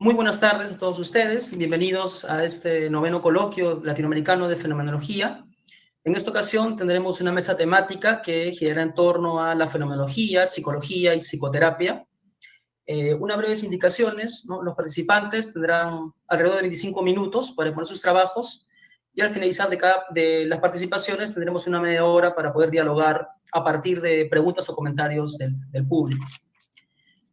Muy buenas tardes a todos ustedes y bienvenidos a este noveno coloquio latinoamericano de fenomenología. En esta ocasión tendremos una mesa temática que girará en torno a la fenomenología, psicología y psicoterapia. Unas breves indicaciones, ¿no? Los participantes tendrán alrededor de 25 minutos para exponer sus trabajos y al finalizar de las participaciones tendremos una media hora para poder dialogar a partir de preguntas o comentarios del público.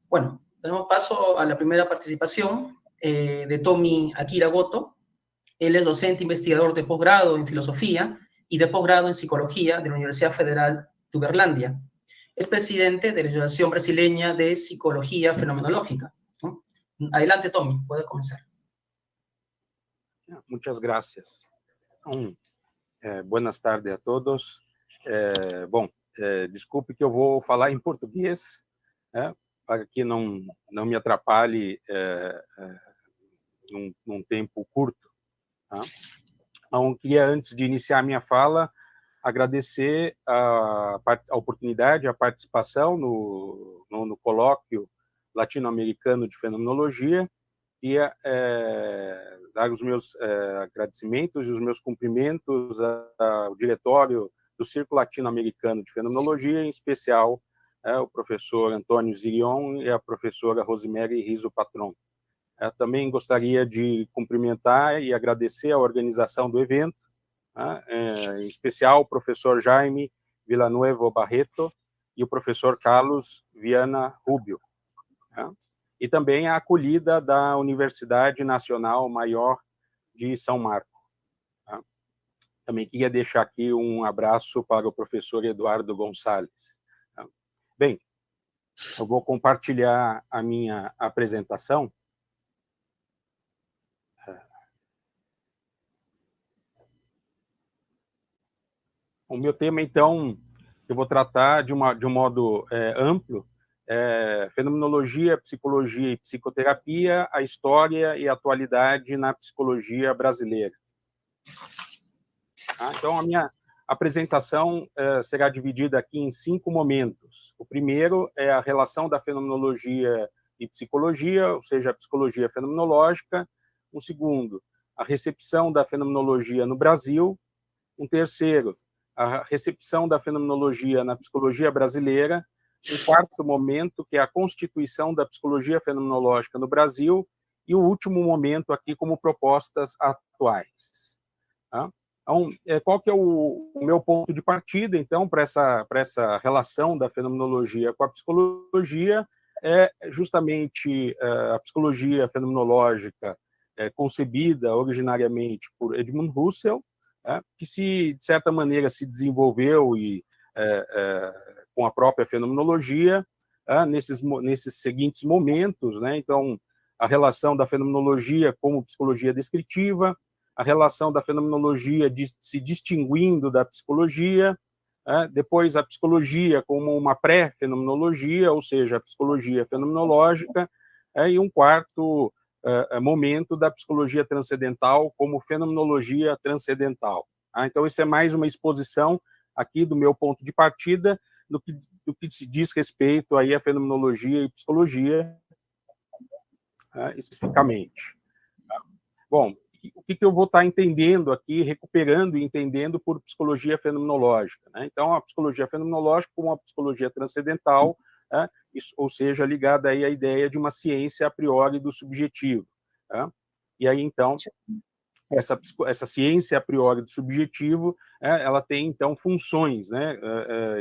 Bueno, tenemos paso a la primera participación de Tomi Akira Goto. Él es docente investigador de posgrado en filosofía y de posgrado en psicología de la Universidad Federal de Uberlândia. Es presidente de la Asociación Brasileña de Psicología Fenomenológica. Adelante, Tomi, puedes comenzar. Muchas gracias. Buenas tardes a todos. Desculpe que eu vou falar em português, para que não me atrapalhe num tempo curto. Tá? Então, queria, antes de iniciar a minha fala, agradecer a oportunidade, a participação no colóquio latino-americano de fenomenologia e dar os meus agradecimentos e os meus cumprimentos ao diretório do Círculo Latino-Americano de Fenomenologia, em especial o professor Antônio Zirion e a professora Rosemary Riso Patron. Também gostaria de cumprimentar e agradecer a organização do evento, em especial o professor Jaime Villanueva Barreto e o professor Carlos Viana Rubio, e também a acolhida da Universidade Nacional Maior de São Marco. Também queria deixar aqui um abraço para o professor Eduardo Gonçalves. Bem, eu vou compartilhar a minha apresentação. O meu tema, então, eu vou tratar de um modo amplo, fenomenologia, psicologia e psicoterapia, a história e a atualidade na psicologia brasileira. Então, a minha apresentação será dividida aqui em 5 momentos. O primeiro é a relação da fenomenologia e psicologia, ou seja, a psicologia fenomenológica. Um segundo, a recepção da fenomenologia no Brasil. Um terceiro, a recepção da fenomenologia na psicologia brasileira. Um quarto momento, que é a constituição da psicologia fenomenológica no Brasil. E o último momento aqui como propostas atuais. Então, qual que é o meu ponto de partida, então, para essa relação da fenomenologia com a psicologia? É justamente a psicologia fenomenológica concebida originariamente por Edmund Husserl, que de certa maneira se desenvolveu com a própria fenomenologia nesses seguintes momentos, né? Então, a relação da fenomenologia como psicologia descritiva, a relação da fenomenologia se distinguindo da psicologia, depois a psicologia como uma pré-fenomenologia, ou seja, a psicologia fenomenológica, e um quarto momento da psicologia transcendental como fenomenologia transcendental. Então, isso é mais uma exposição aqui do meu ponto de partida do que se diz respeito aí à fenomenologia e psicologia, especificamente. Bom, o que eu vou estar entendendo aqui, recuperando e entendendo por psicologia fenomenológica, né? Então, a psicologia fenomenológica como uma psicologia transcendental, ou seja, ligada aí à ideia de uma ciência a priori do subjetivo. E aí, então, essa ciência a priori do subjetivo, ela tem, então, funções, né,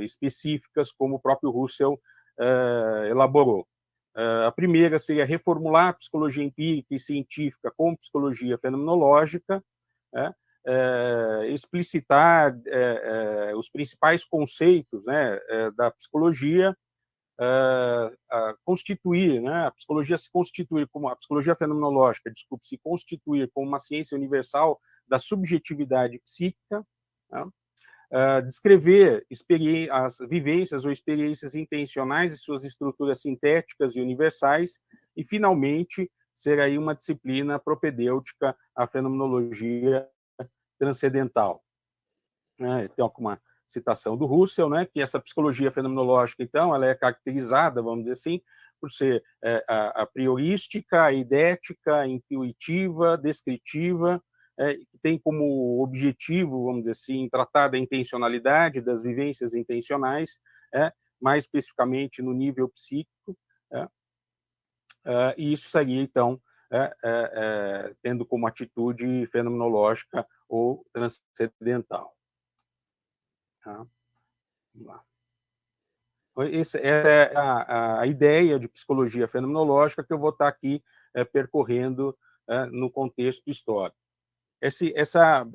específicas, como o próprio Husserl elaborou. A primeira seria reformular a psicologia empírica e científica com psicologia fenomenológica, explicitar os principais conceitos, né, da psicologia, constituir, né, a psicologia se constituir como a psicologia fenomenológica, desculpe, se constituir como uma ciência universal da subjetividade psíquica, descrever as vivências ou experiências intencionais e suas estruturas sintéticas e universais, e, finalmente, ser aí uma disciplina propedêutica à fenomenologia transcendental. Tem uma citação do Husserl, né, que essa psicologia fenomenológica, então, ela é caracterizada, vamos dizer assim, por ser a priorística, a idética, a intuitiva, descritiva, que tem como objetivo, vamos dizer assim, tratar da intencionalidade, das vivências intencionais, mais especificamente no nível psíquico, e isso seria, então, tendo como atitude fenomenológica ou transcendental. Tá? Vamos lá. Essa é a ideia de psicologia fenomenológica que eu vou estar aqui percorrendo no contexto histórico. Essa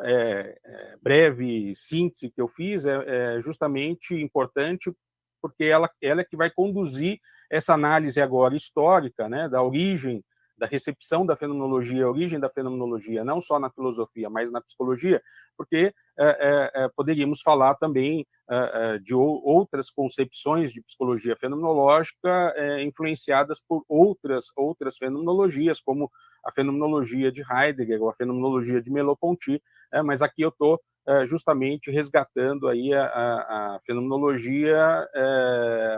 breve síntese que eu fiz é justamente importante porque ela é que vai conduzir essa análise agora histórica, né, da origem, da recepção da fenomenologia, a origem da fenomenologia, não só na filosofia, mas na psicologia, porque poderíamos falar também de outras concepções de psicologia fenomenológica influenciadas por outras fenomenologias, como a fenomenologia de Heidegger ou a fenomenologia de Merleau-Ponty, mas aqui eu estou justamente resgatando aí a fenomenologia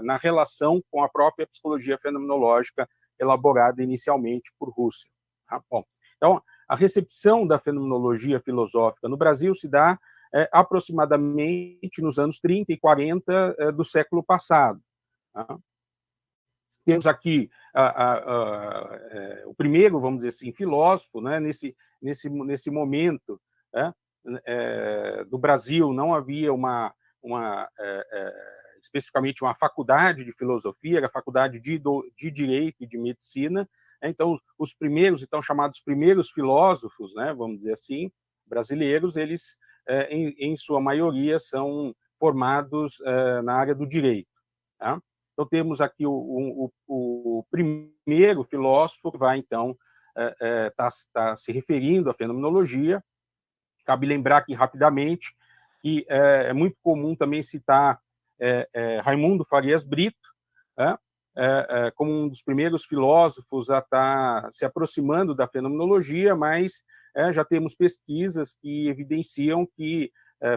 na relação com a própria psicologia fenomenológica elaborada inicialmente por Husserl. Tá? Bom, então, a recepção da fenomenologia filosófica no Brasil se dá aproximadamente nos anos 30 e 40 do século passado. Tá? Temos aqui o primeiro, vamos dizer assim, filósofo, né, nesse momento, do Brasil não havia especificamente uma faculdade de filosofia, era a faculdade de direito e de medicina. Então, os primeiros, então chamados primeiros filósofos, né, vamos dizer assim, brasileiros, eles, em sua maioria, são formados na área do direito. Tá? Então, temos aqui o primeiro filósofo que vai, então, tá se referindo à fenomenologia. Cabe lembrar aqui, rapidamente, que é muito comum também citar Raimundo Farias Brito, como um dos primeiros filósofos a estar se aproximando da fenomenologia, mas já temos pesquisas que evidenciam que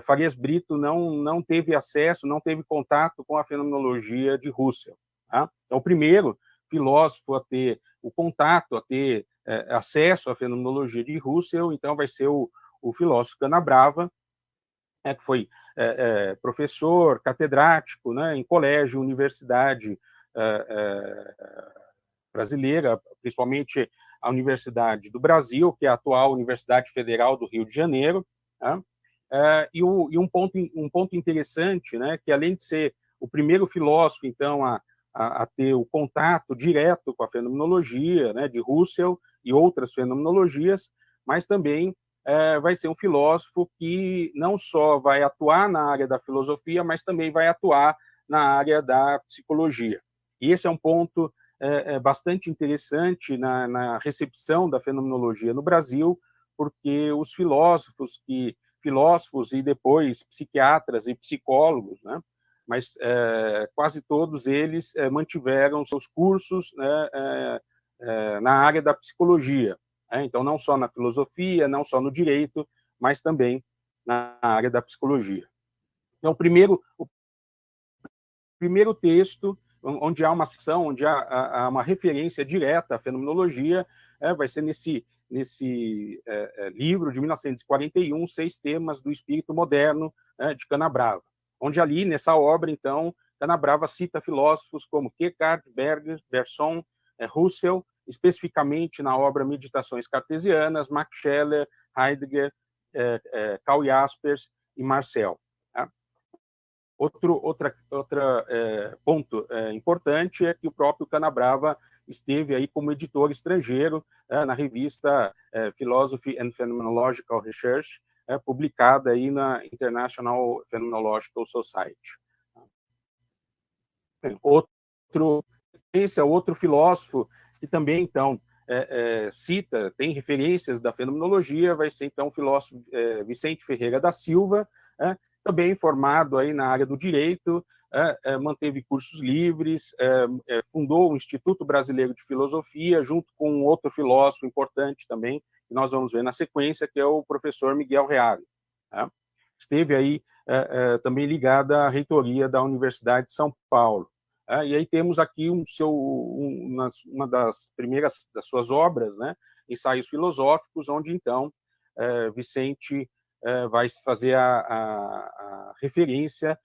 Farias Brito não teve acesso, não teve contato com a fenomenologia de Husserl. Tá? Então, o primeiro filósofo a ter o contato, a ter acesso à fenomenologia de Husserl, então, vai ser o filósofo Canabrava, que foi professor, catedrático, né, em colégio, universidade brasileira, principalmente a Universidade do Brasil, que é a atual Universidade Federal do Rio de Janeiro. Né? E um ponto interessante, né, que além de ser o primeiro filósofo, então, a ter o contato direto com a fenomenologia, né, de Husserl e outras fenomenologias, mas também vai ser um filósofo que não só vai atuar na área da filosofia, mas também vai atuar na área da psicologia. E esse é um ponto bastante interessante na recepção da fenomenologia no Brasil, porque os filósofos e depois psiquiatras e psicólogos, né, mas quase todos eles mantiveram seus cursos, né, na área da psicologia. Então, não só na filosofia, não só no direito, mas também na área da psicologia. Então, o primeiro texto, onde há uma ação, onde há uma referência direta à fenomenologia, vai ser nesse livro de 1941, 6 temas do espírito moderno, de Canabrava, onde ali, nessa obra, então, Canabrava cita filósofos como Kierkegaard, Bergson, Husserl, especificamente na obra Meditações Cartesianas, Max Scheler, Heidegger, Karl Jaspers e Marcel. Tá? Outro ponto importante é que o próprio Canabrava esteve aí como editor estrangeiro na revista Philosophy and Phenomenological Research, publicada aí na International Phenomenological Society. Outro filósofo que também, então, tem referências da fenomenologia, vai ser, então, o filósofo Vicente Ferreira da Silva, também formado aí na área do direito, manteve cursos livres, fundou o Instituto Brasileiro de Filosofia, junto com outro filósofo importante também, que nós vamos ver na sequência, que é o professor Miguel Reale. Esteve aí também ligado à reitoria da Universidade de São Paulo. E aí temos aqui uma das primeiras das suas obras, né, Ensaios Filosóficos, onde, então, Vicente vai fazer a referência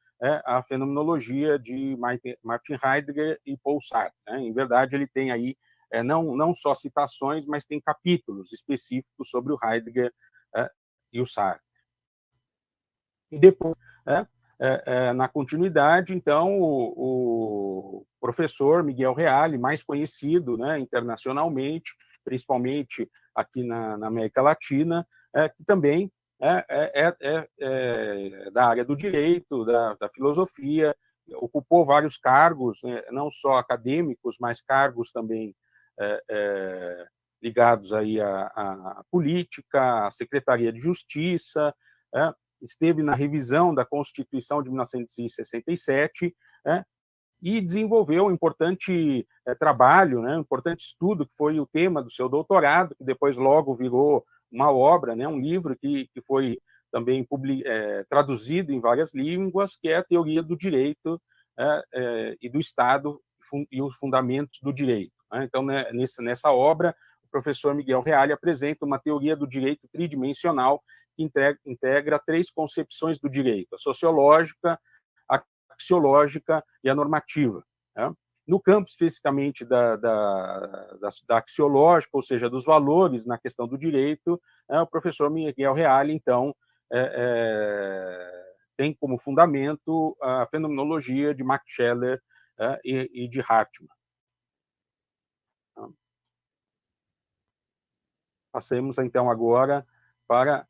à fenomenologia de Martin Heidegger e Paul Sartre. Né? Em verdade, ele tem aí não só citações, mas tem capítulos específicos sobre o Heidegger e o Sartre. E depois, na continuidade, então, o professor Miguel Reale, mais conhecido, né, internacionalmente, principalmente aqui na América Latina, que também da área do direito, da filosofia, ocupou vários cargos, né, não só acadêmicos, mas cargos também ligados aí à política, à Secretaria de Justiça, esteve na revisão da Constituição de 1967, e desenvolveu um importante trabalho, né, um importante estudo, que foi o tema do seu doutorado, que depois logo virou uma obra, né, um livro que foi também traduzido em várias línguas, que é a Teoria do Direito e do Estado e os Fundamentos do Direito. Né? Então, né, nessa obra, o professor Miguel Reale apresenta uma teoria do direito tridimensional que integra 3 concepções do direito: a sociológica, a axiológica e a normativa. Né? No campo, especificamente, da axiológica, ou seja, dos valores na questão do direito, o professor Miguel Reale, então, tem como fundamento a fenomenologia de Max Scheler e de Hartmann. Passemos, então, agora para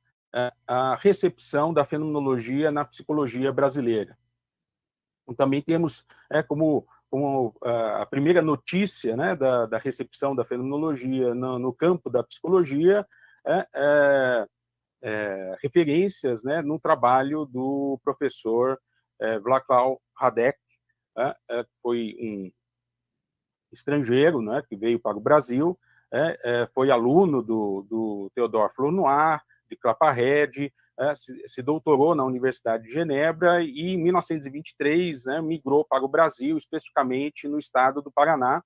a recepção da fenomenologia na psicologia brasileira. Também temos como a primeira notícia, né, da recepção da fenomenologia no campo da psicologia referências, né, no trabalho do professor Václav Hadeck, que foi um estrangeiro, né, que veio para o Brasil, foi aluno do Theodore Flournoy, de Claparède, se doutorou na Universidade de Genebra e, em 1923, migrou para o Brasil, especificamente no estado do Paraná.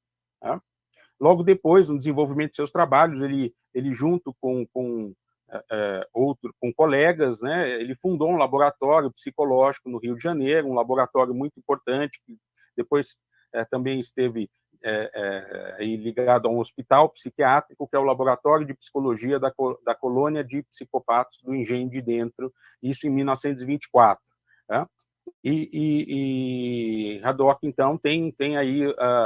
Logo depois, no desenvolvimento de seus trabalhos, ele junto com colegas, né, ele fundou um laboratório psicológico no Rio de Janeiro, um laboratório muito importante, que depois também esteve ligado a um hospital psiquiátrico, que é o Laboratório de Psicologia da Colônia de Psicopatas do Engenho de Dentro, isso em 1924. E Haddock, então, tem aí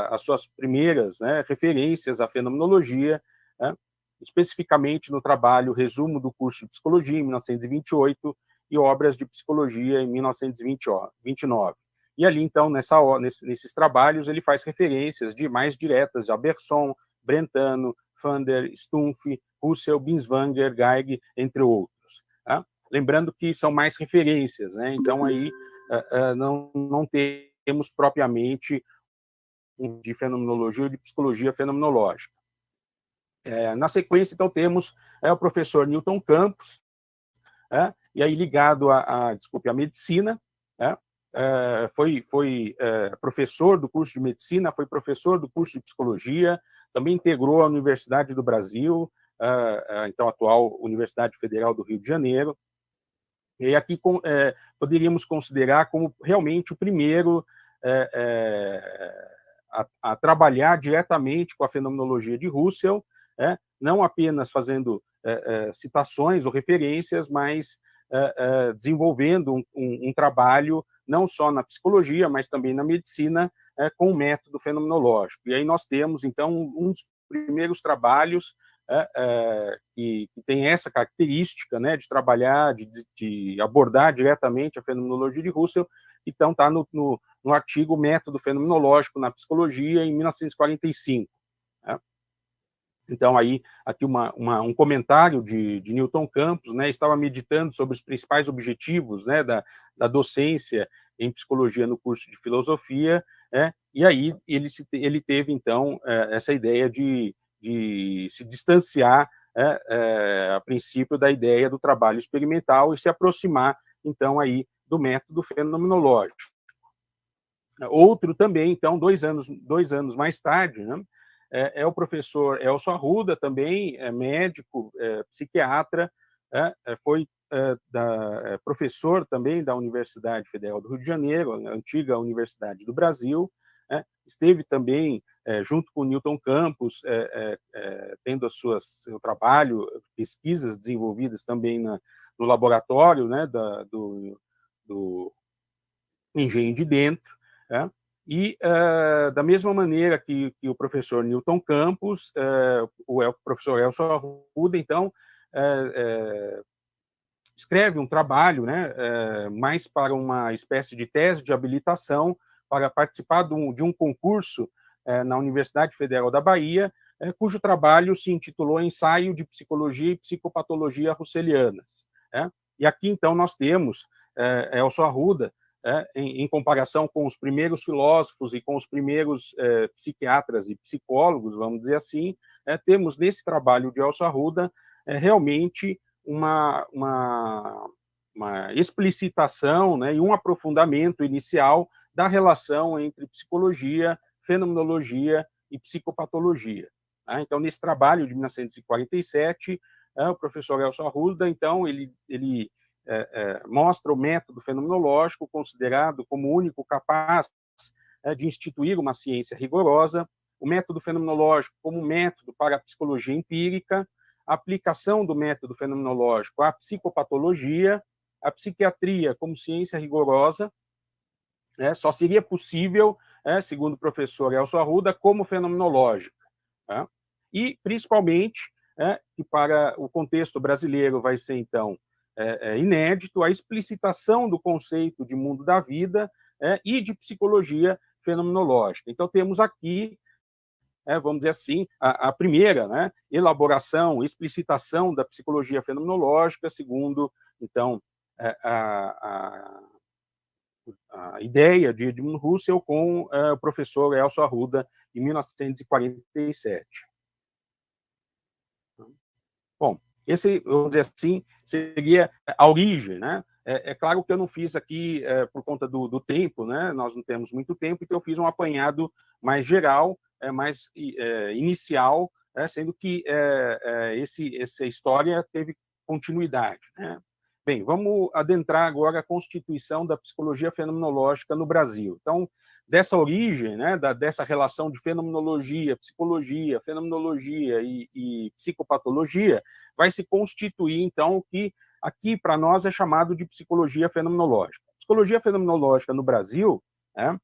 as suas primeiras, né, referências à fenomenologia, especificamente no trabalho Resumo do Curso de Psicologia, em 1928, e Obras de Psicologia, em 1929. E ali, então, nesses trabalhos, ele faz referências mais diretas a Bergson, Brentano, Fander, Stumpf, Husserl, Binswanger, Geig, entre outros. Lembrando que são mais referências, né? Então, aí não temos propriamente de fenomenologia ou de psicologia fenomenológica. Na sequência, então, temos o professor Newton Campos, e aí ligado à medicina, foi professor do curso de medicina, foi professor do curso de psicologia, também integrou a Universidade do Brasil, então atual Universidade Federal do Rio de Janeiro, e aqui poderíamos considerar como realmente o primeiro a trabalhar diretamente com a fenomenologia de Husserl, não apenas fazendo citações ou referências, mas desenvolvendo um trabalho não só na psicologia, mas também na medicina, com o método fenomenológico. E aí nós temos, então, um dos primeiros trabalhos que tem essa característica, né, de trabalhar, de abordar diretamente a fenomenologia de Husserl. Então, está no artigo Método Fenomenológico na Psicologia, em 1945. Então, aí, aqui um comentário de Newton Campos, né, estava meditando sobre os principais objetivos, né, da docência em psicologia no curso de filosofia, e aí ele teve, então, essa ideia de se distanciar, a princípio, da ideia do trabalho experimental e se aproximar, então, aí do método fenomenológico. Outro também, então, 2 anos mais tarde, né, é o professor Elcio Arruda, também médico, psiquiatra, foi professor também da Universidade Federal do Rio de Janeiro, a antiga Universidade do Brasil, esteve também junto com o Newton Campos, tendo seu trabalho, pesquisas desenvolvidas também no laboratório, né, do Engenho de Dentro, e, da mesma maneira que o professor Newton Campos, o professor Elcio Arruda, então, escreve um trabalho, né, mais para uma espécie de tese de habilitação para participar de um concurso na Universidade Federal da Bahia, cujo trabalho se intitulou Ensaio de Psicologia e Psicopatologia Russelianas. E aqui, então, nós temos Elcio Arruda, em comparação com os primeiros filósofos e com os primeiros psiquiatras e psicólogos, vamos dizer assim, temos nesse trabalho de Elcio Arruda realmente uma explicitação, né, e um aprofundamento inicial da relação entre psicologia, fenomenologia e psicopatologia. Então, nesse trabalho de 1947, o professor Elcio Arruda, então, ele mostra o método fenomenológico considerado como o único capaz de instituir uma ciência rigorosa, o método fenomenológico como método para a psicologia empírica, a aplicação do método fenomenológico à psicopatologia, a psiquiatria como ciência rigorosa, só seria possível, segundo o professor Elcio Arruda, como fenomenológica. E, principalmente, que para o contexto brasileiro vai ser, então, inédito, a explicitação do conceito de mundo da vida e de psicologia fenomenológica. Então, temos aqui, vamos dizer assim, a primeira, né, elaboração, explicitação da psicologia fenomenológica, segundo, então, a ideia de Edmund Husserl com o professor Elcio Arruda, em 1947. Bom, esse, vamos dizer assim, seria a origem, né? É claro que eu não fiz aqui por conta do tempo, né? Nós não temos muito tempo, então eu fiz um apanhado mais geral, mais inicial, sendo que essa história teve continuidade, né? Bem, vamos adentrar agora a constituição da psicologia fenomenológica no Brasil. Então, dessa origem, né, dessa relação de fenomenologia, psicologia, fenomenologia e psicopatologia, vai se constituir, então, o que aqui para nós é chamado de psicologia fenomenológica. A psicologia fenomenológica no Brasil, né,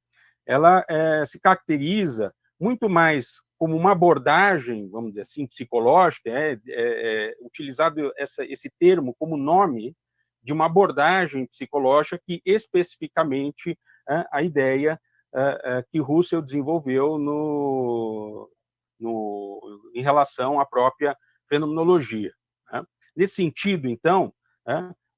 ela se caracteriza muito mais como uma abordagem, vamos dizer assim, psicológica, utilizado esse termo como nome de uma abordagem psicológica que especificamente a ideia que Husserl desenvolveu em relação à própria fenomenologia. Nesse sentido, então,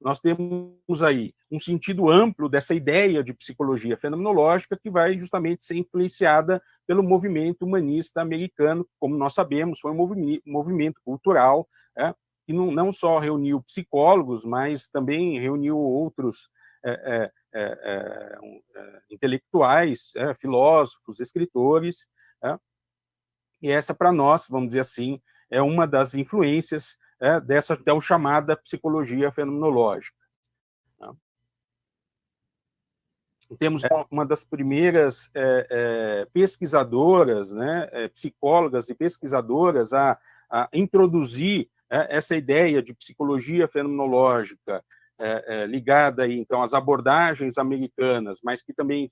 nós temos aí um sentido amplo dessa ideia de psicologia fenomenológica que vai justamente ser influenciada pelo movimento humanista americano, como nós sabemos, foi um movimento cultural, que não só reuniu psicólogos, mas também reuniu outros intelectuais, filósofos, escritores, e essa, para nós, vamos dizer assim, é uma das influências dessa tão chamada psicologia fenomenológica. Temos uma das primeiras pesquisadoras, né, psicólogas e pesquisadoras a introduzir essa ideia de psicologia fenomenológica ligada aí, então, às abordagens americanas, mas que também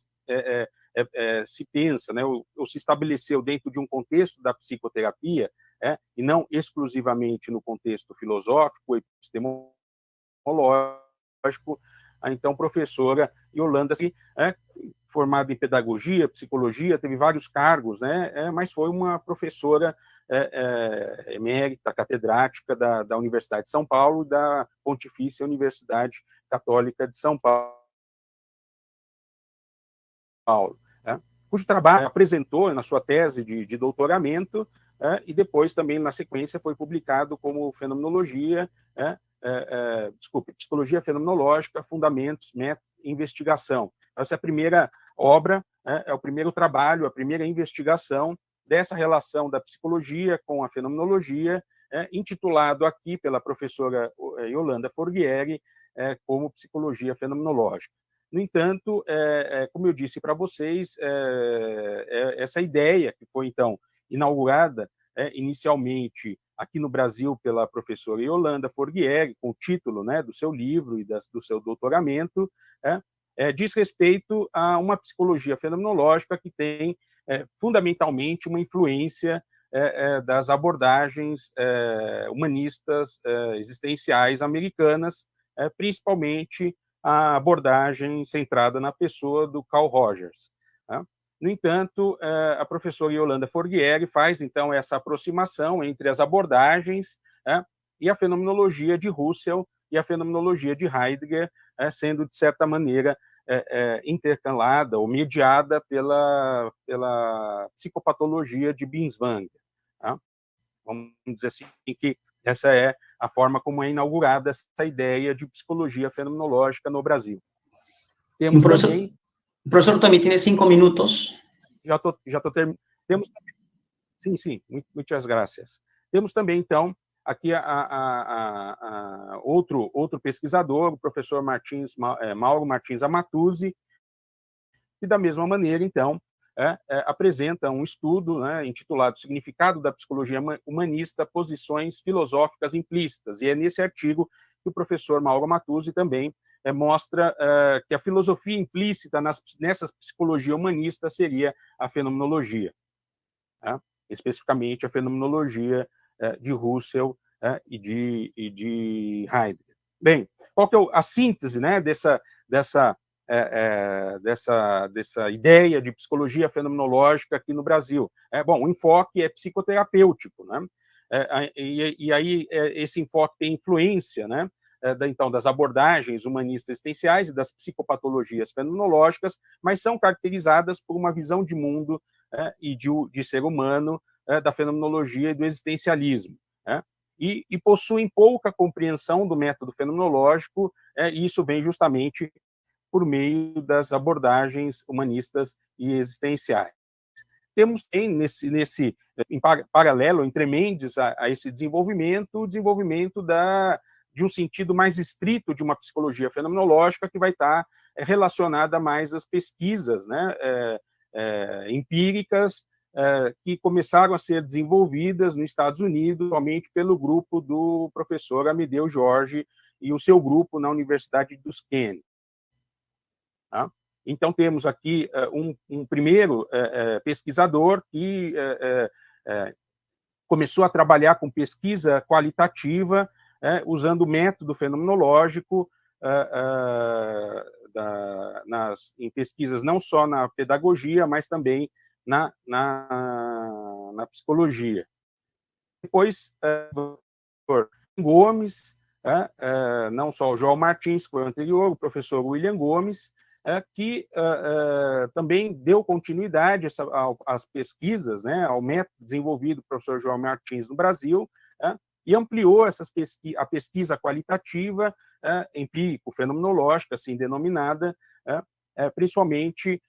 se pensa, né, ou se estabeleceu dentro de um contexto da psicoterapia, e não exclusivamente no contexto filosófico, epistemológico, a então professora Yolanda, formada em pedagogia, psicologia, teve vários cargos, né, mas foi uma professora emérita, catedrática da Universidade de São Paulo e da Pontifícia Universidade Católica de São Paulo, cujo trabalho apresentou na sua tese de doutoramento, e depois também, na sequência, foi publicado como Fenomenologia, Psicologia Fenomenológica, Fundamentos, Método e Investigação. Essa é a primeira obra é o primeiro trabalho, a primeira investigação dessa relação da psicologia com a fenomenologia, intitulado aqui pela professora Yolanda Forghieri como Psicologia Fenomenológica. No entanto, como eu disse para vocês, essa ideia que foi, então, inaugurada inicialmente aqui no Brasil pela professora Yolanda Forghieri, com o título, né, do seu livro e do seu doutoramento, diz respeito a uma psicologia fenomenológica que tem fundamentalmente uma influência das abordagens humanistas existenciais americanas, principalmente a abordagem centrada na pessoa do Carl Rogers. No entanto, a professora Yolanda Forghieri faz, então, essa aproximação entre as abordagens e a fenomenologia de Husserl e a fenomenologia de Heidegger, sendo, de certa maneira, intercalada ou mediada pela psicopatologia de Binswanger. Vamos dizer assim que essa é a forma como é inaugurada essa ideia de psicologia fenomenológica no Brasil. Temos também... O professor também tem 5 minutos. Já estou terminando. Temos também... Sim, muitas graças. Temos também, então, aqui outro pesquisador, o professor Mauro Martins Amatuzzi, que, da mesma maneira, então, apresenta um estudo, né, intitulado Significado da Psicologia Humanista, Posições Filosóficas Implícitas, e é nesse artigo que o professor Mauro Amatuzzi também mostra que a filosofia implícita nessa psicologia humanista seria a fenomenologia, especificamente a fenomenologia de Husserl e de Heidegger. Bem, qual que é a síntese, né, dessa ideia de psicologia fenomenológica aqui no Brasil? Bom, o enfoque é psicoterapêutico, né? E aí esse enfoque tem influência, né, então, das abordagens humanistas existenciais e das psicopatologias fenomenológicas, mas são caracterizadas por uma visão de mundo e de ser humano da fenomenologia e do existencialismo, e possuem pouca compreensão do método fenomenológico, e isso vem justamente por meio das abordagens humanistas e existenciais. Temos em paralelo, entre mendes a esse desenvolvimento, o desenvolvimento de um sentido mais estrito de uma psicologia fenomenológica que vai estar relacionada mais às pesquisas, né, empíricas que começaram a ser desenvolvidas nos Estados Unidos, somente pelo grupo do professor Amedeo Jorge e o seu grupo na Universidade de Duquesne. Então, temos aqui um primeiro pesquisador que começou a trabalhar com pesquisa qualitativa, usando o método fenomenológico em pesquisas não só na pedagogia, mas também na psicologia. Depois, o professor Gomes, não só o João Martins, que foi o anterior, o professor William Gomes, que também deu continuidade às pesquisas, né, ao método desenvolvido pelo professor João Martins no Brasil, e ampliou a pesquisa qualitativa, empírico-fenomenológica, assim denominada, principalmente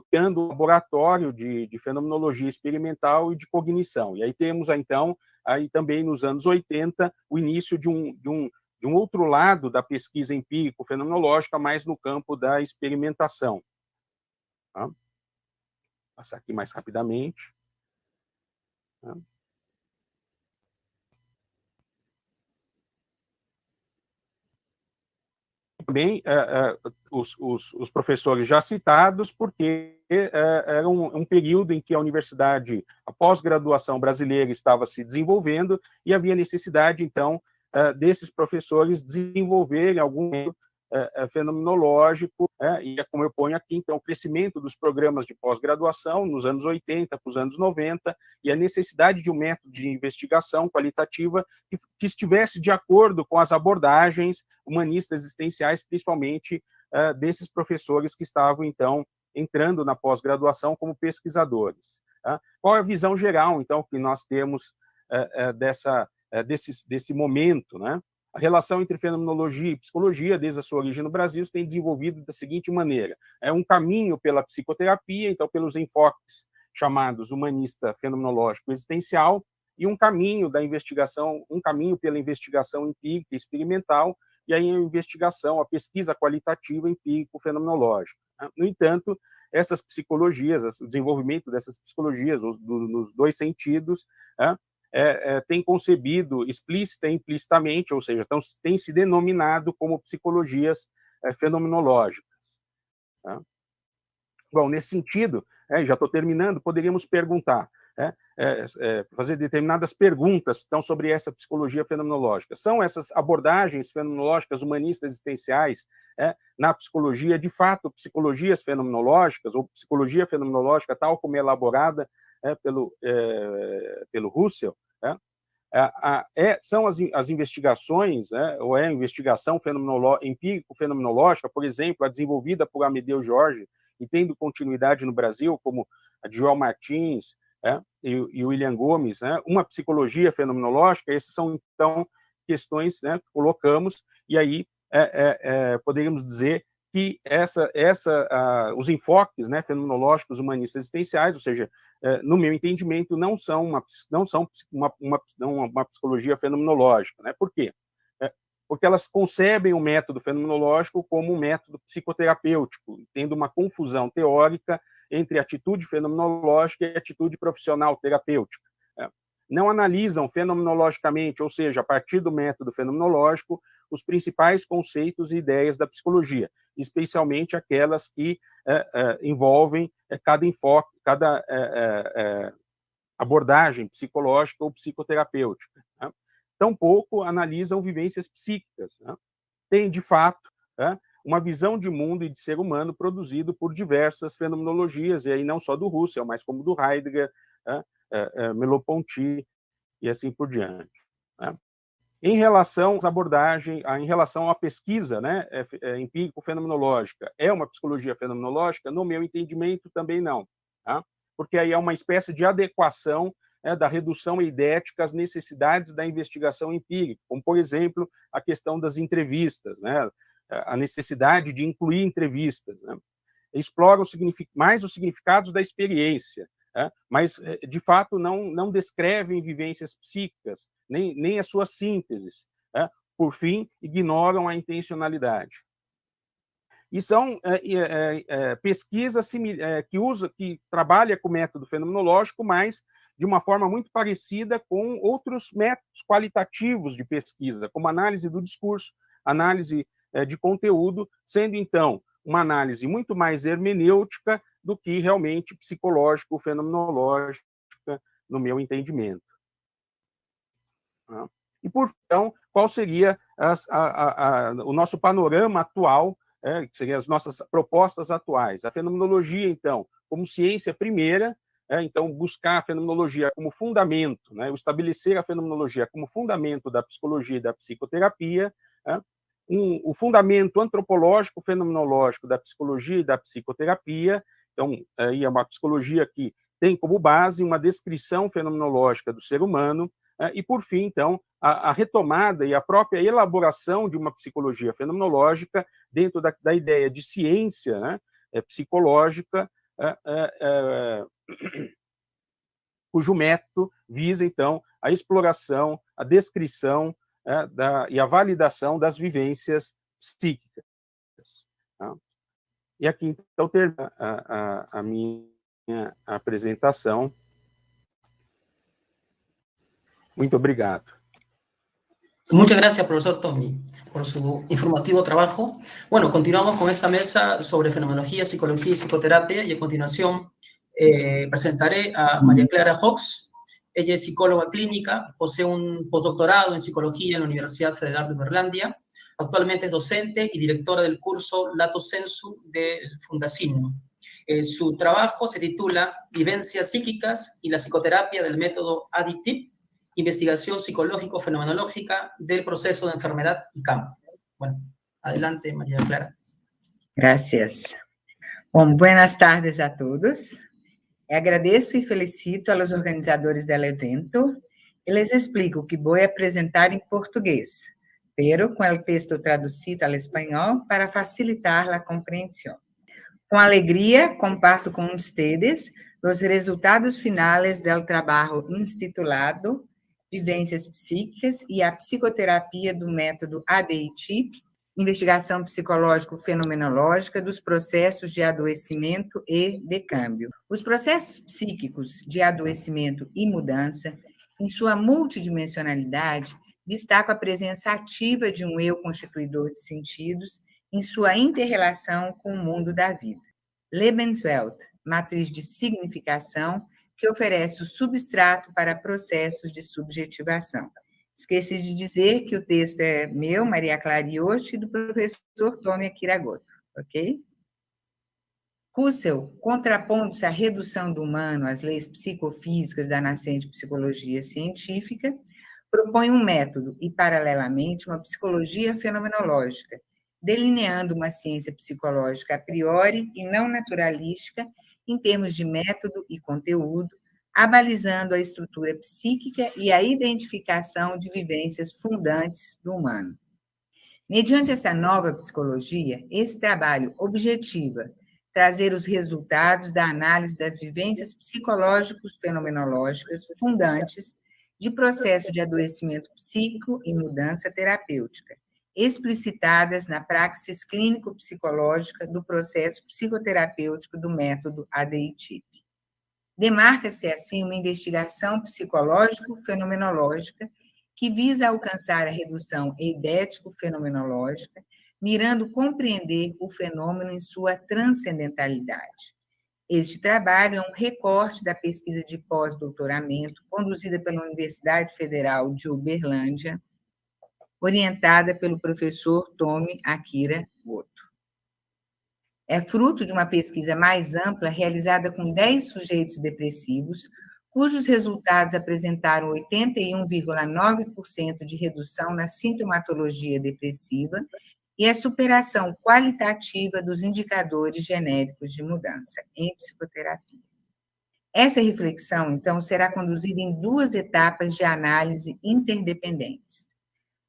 criando um laboratório de fenomenologia experimental e de cognição. E aí temos, então, aí também nos anos 80, o início de um outro lado da pesquisa empírico-fenomenológica, mais no campo da experimentação. Vou passar aqui mais rapidamente. Também os professores já citados, porque era um período em que a universidade, a pós-graduação brasileira estava se desenvolvendo e havia necessidade, então, desses professores desenvolverem algum fenomenológico, e é como eu ponho aqui, então, o crescimento dos programas de pós-graduação nos anos 80 para os anos 90, e a necessidade de um método de investigação qualitativa que estivesse de acordo com as abordagens humanistas existenciais, principalmente desses professores que estavam, então, entrando na pós-graduação como pesquisadores. Qual é a visão geral, então, que nós temos desse momento, né? A relação entre fenomenologia e psicologia, desde a sua origem no Brasil, se tem desenvolvido da seguinte maneira: é um caminho pela psicoterapia, então pelos enfoques chamados humanista, fenomenológico, existencial, e um caminho da investigação, um caminho pela investigação empírica e experimental, e aí a investigação, a pesquisa qualitativa empírico-fenomenológica. No entanto, essas psicologias, o desenvolvimento dessas psicologias, nos dois sentidos, tem concebido explícita e implicitamente, ou seja, tem se denominado como psicologias fenomenológicas. Tá? Bom, nesse sentido, já estou terminando, poderíamos perguntar, fazer determinadas perguntas então, sobre essa psicologia fenomenológica. São essas abordagens fenomenológicas humanistas existenciais na psicologia, de fato, psicologias fenomenológicas, ou psicologia fenomenológica, tal como é elaborada pelo Husserl, são as investigações, ou é a investigação empírico-fenomenológica, por exemplo, a desenvolvida por Amedeo Jorge, e tendo continuidade no Brasil, como a de João Martins e o William Gomes, uma psicologia fenomenológica. Essas são, então, questões que colocamos, e aí poderíamos dizer que os enfoques fenomenológicos humanistas existenciais, ou seja, no meu entendimento, não são uma psicologia fenomenológica. Por quê? Porque elas concebem o método fenomenológico como um método psicoterapêutico, tendo uma confusão teórica entre atitude fenomenológica e atitude profissional terapêutica. Não analisam fenomenologicamente, ou seja, a partir do método fenomenológico, os principais conceitos e ideias da psicologia, especialmente aquelas que envolvem cada enfoque, cada abordagem psicológica ou psicoterapêutica. Tampouco analisam vivências psíquicas. Tem, de fato, uma visão de mundo e de ser humano produzido por diversas fenomenologias, e aí não só do Husserl, mas como do Heidegger, Merleau-Ponty e assim por diante. Em relação às abordagens, em relação à pesquisa empírico-fenomenológica, é uma psicologia fenomenológica? No meu entendimento, também não. Porque aí é uma espécie de adequação da redução eidética às necessidades da investigação empírica, como, por exemplo, a questão das entrevistas, a necessidade de incluir entrevistas. Exploram mais os significados da experiência, mas, de fato, não descrevem vivências psíquicas, nem as suas sínteses. Por fim, ignoram a intencionalidade. E são pesquisas que trabalham com o método fenomenológico, mas de uma forma muito parecida com outros métodos qualitativos de pesquisa, como análise do discurso, análise de conteúdo, sendo, então, uma análise muito mais hermenêutica do que realmente psicológico-fenomenológica, no meu entendimento. E, então, qual seria o nosso panorama atual, que seriam as nossas propostas atuais? A fenomenologia, então, como ciência primeira, então, buscar a fenomenologia como fundamento, estabelecer a fenomenologia como fundamento da psicologia e da psicoterapia, o fundamento antropológico, fenomenológico da psicologia e da psicoterapia. Então, aí é uma psicologia que tem como base uma descrição fenomenológica do ser humano, e, por fim, então, a retomada e a própria elaboração de uma psicologia fenomenológica dentro da ideia de ciência psicológica, cujo método visa, então, a exploração, a descrição e a validação das vivências psíquicas. E aqui, então, termina a minha apresentação. Muito obrigado. Muchas gracias, profesor Tommy, por su informativo trabajo. Bueno, continuamos con esta mesa sobre fenomenología, psicología y psicoterapia, y a continuación presentaré a María Clara Hawkes. Ella es psicóloga clínica, posee un postdoctorado en psicología en la Universidad Federal de Uberlândia. Actualmente es docente y directora del curso Lato Sensu del Fundacino. Su trabajo se titula Vivencias psíquicas y la psicoterapia del método ADITIP, investigación psicológico-fenomenológica del proceso de enfermedad y campo. Bueno, adelante, María Clara. Gracias. Bom, buenas tardes a todos. Agradeço e felicito aos organizadores do evento e les explico que vou apresentar em português, pero con el texto traducido al español para facilitar la comprensión. Con alegria, comparto com vocês os resultados finais do trabalho intitulado Vivências Psíquicas e a Psicoterapia do Método ADI-TIP, Investigação Psicológico-Fenomenológica dos Processos de Adoecimento e Decâmbio. Os processos psíquicos de adoecimento e mudança, em sua multidimensionalidade, destacam a presença ativa de um eu constituidor de sentidos em sua inter-relação com o mundo da vida. Lebenswelt, matriz de significação, que oferece o substrato para processos de subjetivação. Esqueci de dizer que o texto é meu, Maria Clara Yoshi, e do professor Tomi Akiragoto, ok? Husserl, contrapondo-se à redução do humano às leis psicofísicas da nascente psicologia científica, propõe um método e, paralelamente, uma psicologia fenomenológica, delineando uma ciência psicológica a priori e não naturalística em termos de método e conteúdo, abalizando a estrutura psíquica e a identificação de vivências fundantes do humano. Mediante essa nova psicologia, esse trabalho objetiva trazer os resultados da análise das vivências psicológicos fenomenológicas fundantes de processo de adoecimento psíquico e mudança terapêutica, explicitadas na praxis clínico-psicológica do processo psicoterapêutico do método ADI-TIP. Demarca-se, assim, uma investigação psicológico-fenomenológica que visa alcançar a redução eidético-fenomenológica, mirando compreender o fenômeno em sua transcendentalidade. Este trabalho é um recorte da pesquisa de pós-doutoramento conduzida pela Universidade Federal de Uberlândia, orientada pelo professor Tomi Akiragoto. É fruto de uma pesquisa mais ampla realizada com 10 sujeitos depressivos, cujos resultados apresentaram 81,9% de redução na sintomatologia depressiva e a superação qualitativa dos indicadores genéricos de mudança em psicoterapia. Essa reflexão, então, será conduzida em 2 etapas de análise interdependentes.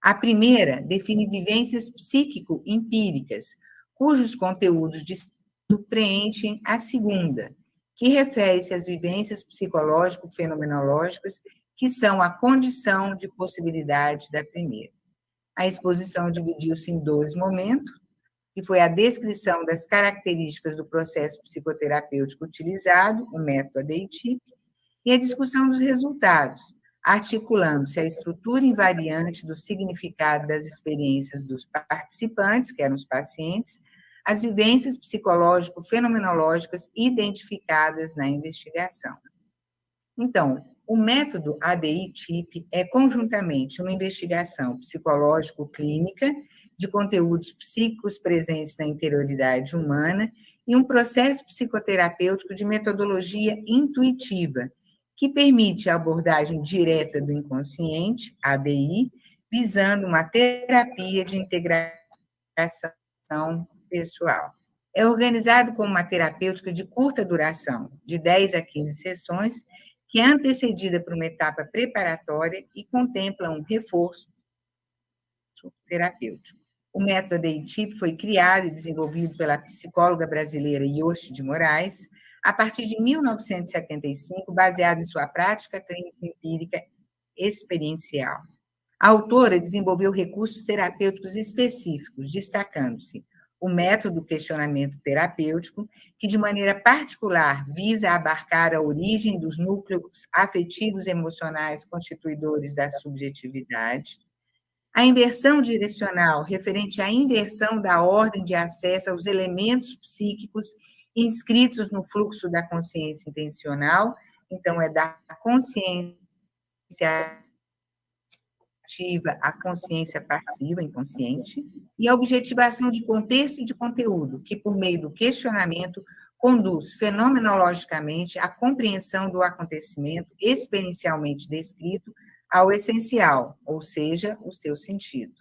A primeira define vivências psíquico-empíricas, cujos conteúdos de estudo preenchem a segunda, que refere-se às vivências psicológico-fenomenológicas, que são a condição de possibilidade da primeira. A exposição dividiu-se em 2 momentos, que foi a descrição das características do processo psicoterapêutico utilizado, o método ADI-TIP, e a discussão dos resultados, articulando-se a estrutura invariante do significado das experiências dos participantes, que eram os pacientes, as vivências psicológico-fenomenológicas identificadas na investigação. Então, o método ADI-TIP é conjuntamente uma investigação psicológico-clínica de conteúdos psíquicos presentes na interioridade humana e um processo psicoterapêutico de metodologia intuitiva, que permite a abordagem direta do inconsciente, ADI, visando uma terapia de integração pessoal. É organizado como uma terapêutica de curta duração, de 10 a 15 sessões, que é antecedida por uma etapa preparatória e contempla um reforço terapêutico. O método ADI-TIP foi criado e desenvolvido pela psicóloga brasileira Yoshi de Moraes, a partir de 1975, baseado em sua prática clínica empírica experiencial. A autora desenvolveu recursos terapêuticos específicos, destacando-se o método questionamento terapêutico, que de maneira particular visa abarcar a origem dos núcleos afetivos e emocionais constituidores da subjetividade, a inversão direcional, referente à inversão da ordem de acesso aos elementos psíquicos inscritos no fluxo da consciência intencional, então é da consciência ativa à consciência passiva, inconsciente, e a objetivação de contexto e de conteúdo, que por meio do questionamento conduz fenomenologicamente à compreensão do acontecimento experiencialmente descrito ao essencial, ou seja, o seu sentido.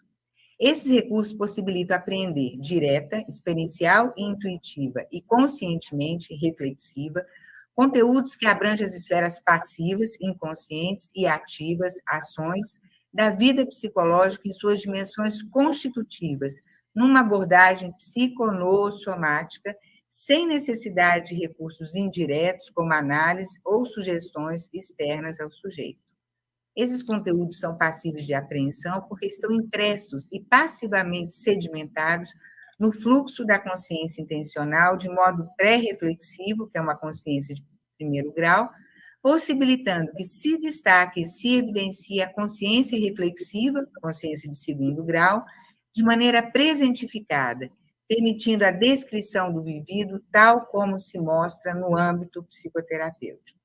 Esses recursos possibilitam apreender direta, experiencial e intuitiva e conscientemente reflexiva conteúdos que abrangem as esferas passivas, inconscientes e ativas, ações, da vida psicológica em suas dimensões constitutivas, numa abordagem psiconossomática, sem necessidade de recursos indiretos, como análise ou sugestões externas ao sujeito. Esses conteúdos são passíveis de apreensão porque estão impressos e passivamente sedimentados no fluxo da consciência intencional, de modo pré-reflexivo, que é uma consciência de primeiro grau, possibilitando que se destaque e se evidencie a consciência reflexiva, consciência de segundo grau, de maneira presentificada, permitindo a descrição do vivido tal como se mostra no âmbito psicoterapêutico.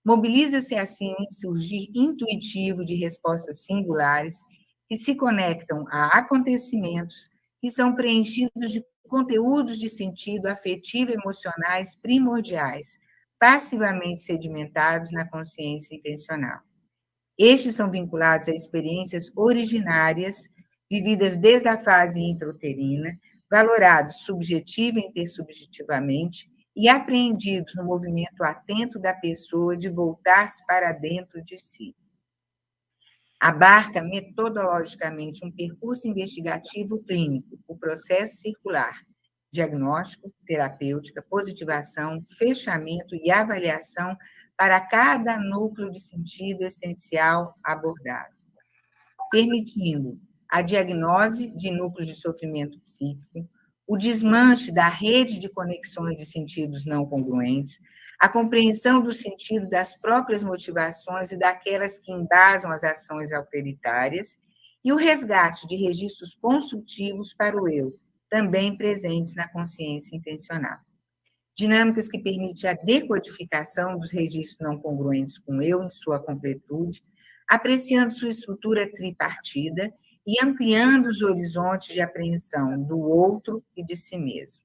Mobiliza-se assim um surgir intuitivo de respostas singulares que se conectam a acontecimentos que são preenchidos de conteúdos de sentido afetivo e emocionais primordiais, passivamente sedimentados na consciência intencional. Estes são vinculados a experiências originárias, vividas desde a fase intrauterina, valorados subjetiva e intersubjetivamente e apreendidos no movimento atento da pessoa de voltar-se para dentro de si. Abarca metodologicamente um percurso investigativo clínico, o processo circular, diagnóstico, terapêutica, positivação, fechamento e avaliação para cada núcleo de sentido essencial abordado, permitindo a diagnose de núcleos de sofrimento psíquico, o desmanche da rede de conexões de sentidos não congruentes, a compreensão do sentido das próprias motivações e daquelas que embasam as ações autoritárias, e o resgate de registros construtivos para o eu, também presentes na consciência intencional. Dinâmicas que permitem a decodificação dos registros não congruentes com o eu em sua completude, apreciando sua estrutura tripartida e ampliando os horizontes de apreensão do outro e de si mesmo.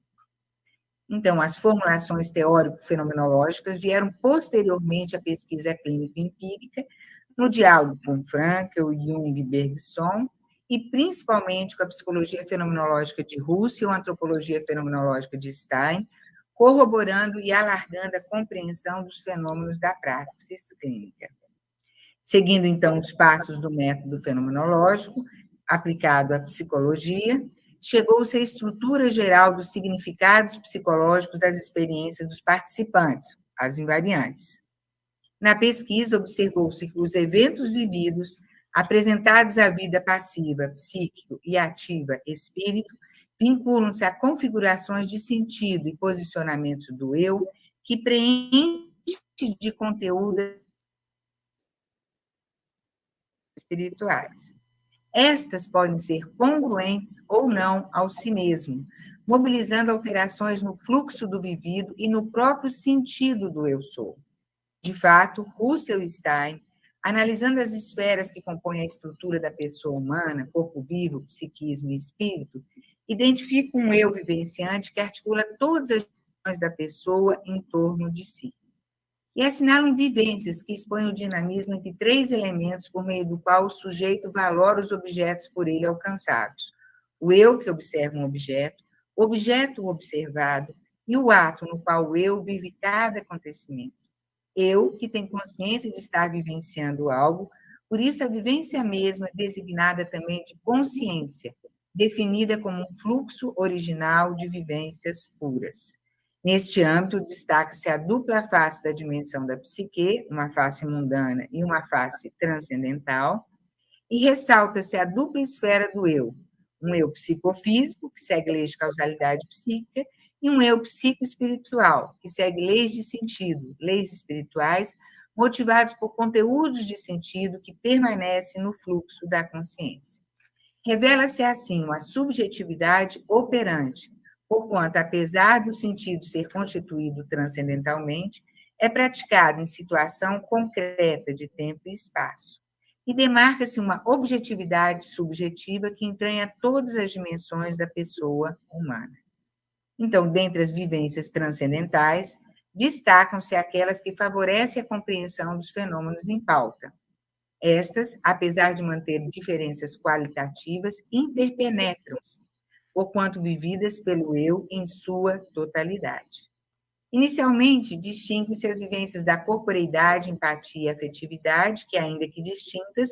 Então, as formulações teórico-fenomenológicas vieram posteriormente à pesquisa clínica empírica, no diálogo com Frankl, Jung e Bergson, e principalmente com a psicologia fenomenológica de Russell, a antropologia fenomenológica de Stein, corroborando e alargando a compreensão dos fenômenos da praxis clínica. Seguindo, então, os passos do método fenomenológico, aplicado à psicologia, chegou-se à estrutura geral dos significados psicológicos das experiências dos participantes, as invariantes. Na pesquisa, observou-se que os eventos vividos, apresentados à vida passiva, psíquico e ativa, espírito, vinculam-se a configurações de sentido e posicionamentos do eu que preenche de conteúdo espirituais. Estas podem ser congruentes ou não ao si mesmo, mobilizando alterações no fluxo do vivido e no próprio sentido do eu sou. De fato, Russell e Stein, analisando as esferas que compõem a estrutura da pessoa humana, corpo vivo, psiquismo e espírito, identificam um eu vivenciante que articula todas as ações da pessoa em torno de si. E assinalam vivências que expõem o dinamismo entre três elementos por meio do qual o sujeito valora os objetos por ele alcançados: o eu que observa um objeto, o objeto observado e o ato no qual o eu vive cada acontecimento. Eu que tem consciência de estar vivenciando algo, por isso a vivência mesma é designada também de consciência, definida como um fluxo original de vivências puras. Neste âmbito, destaca-se a dupla face da dimensão da psique, uma face mundana e uma face transcendental, e ressalta-se a dupla esfera do eu, um eu psicofísico, que segue leis de causalidade psíquica, e um eu psicoespiritual, que segue leis de sentido, leis espirituais, motivados por conteúdos de sentido que permanecem no fluxo da consciência. Revela-se assim uma subjetividade operante, porquanto, apesar do sentido ser constituído transcendentalmente, é praticado em situação concreta de tempo e espaço. E demarca-se uma objetividade subjetiva que entranha todas as dimensões da pessoa humana. Então, dentre as vivências transcendentais, destacam-se aquelas que favorecem a compreensão dos fenômenos em pauta. Estas, apesar de manterem diferenças qualitativas, interpenetram-se, porquanto vividas pelo eu em sua totalidade. Inicialmente, distinguem-se as vivências da corporeidade, empatia e afetividade, que, ainda que distintas,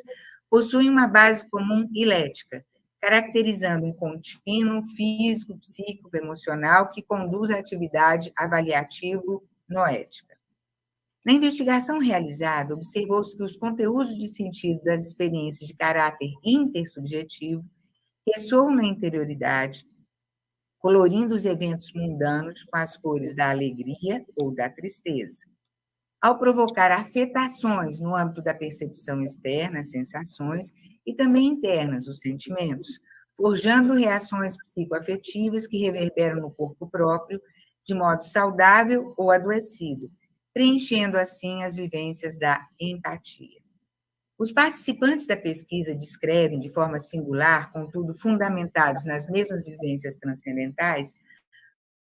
possuem uma base comum ilética, caracterizando um contínuo físico, psíquico, emocional que conduz à atividade avaliativo-noética. Na investigação realizada, observou-se que os conteúdos de sentido das experiências de caráter intersubjetivo ressoam na interioridade, colorindo os eventos mundanos com as cores da alegria ou da tristeza. Ao provocar afetações no âmbito da percepção externa, as sensações, e também internas, os sentimentos, forjando reações psicoafetivas que reverberam no corpo próprio de modo saudável ou adoecido, preenchendo assim as vivências da empatia. Os participantes da pesquisa descrevem, de forma singular, contudo fundamentados nas mesmas vivências transcendentais,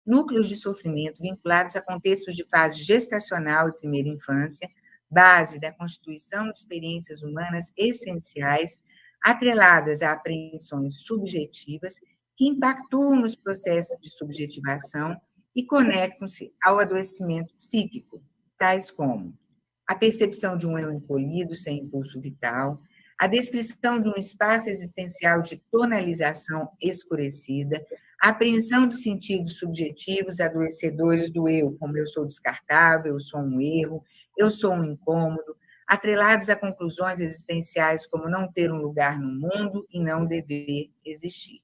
núcleos de sofrimento vinculados a contextos de fase gestacional e primeira infância, base da constituição de experiências humanas essenciais, atreladas a apreensões subjetivas que impactuam nos processos de subjetivação e conectam-se ao adoecimento psíquico, tais como a percepção de um eu encolhido sem impulso vital, a descrição de um espaço existencial de tonalização escurecida, a apreensão de sentidos subjetivos adoecedores do eu, como eu sou descartável, eu sou um erro, eu sou um incômodo, atrelados a conclusões existenciais como não ter um lugar no mundo e não dever existir.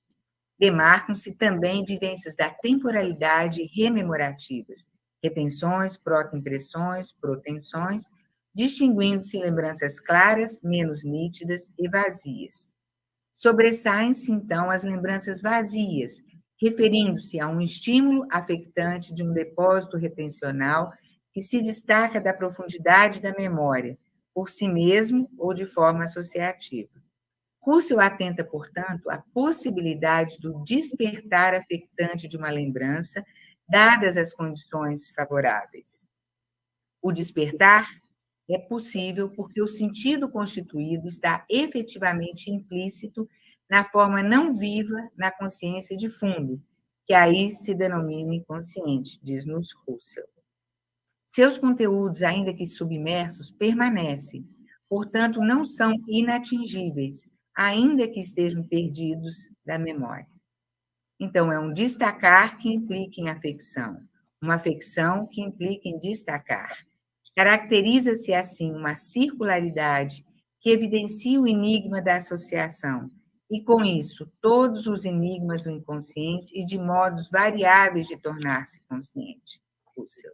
Demarcam-se também vivências da temporalidade rememorativas, retenções, protoimpressões, protensões, distinguindo-se lembranças claras, menos nítidas e vazias. Sobressaem-se, então, as lembranças vazias, referindo-se a um estímulo afetante de um depósito retencional que se destaca da profundidade da memória, por si mesmo ou de forma associativa. Russell atenta, portanto, à possibilidade do despertar afetante de uma lembrança, dadas as condições favoráveis. O despertar é possível porque o sentido constituído está efetivamente implícito na forma não viva na consciência de fundo, que aí se denomina inconsciente, diz-nos Russell. Seus conteúdos, ainda que submersos, permanecem, portanto, não são inatingíveis, ainda que estejam perdidos da memória. Então, é um destacar que implica em afecção, uma afecção que implica em destacar. Caracteriza-se, assim, uma circularidade que evidencia o enigma da associação, e, com isso, todos os enigmas do inconsciente e de modos variáveis de tornar-se consciente. Russell.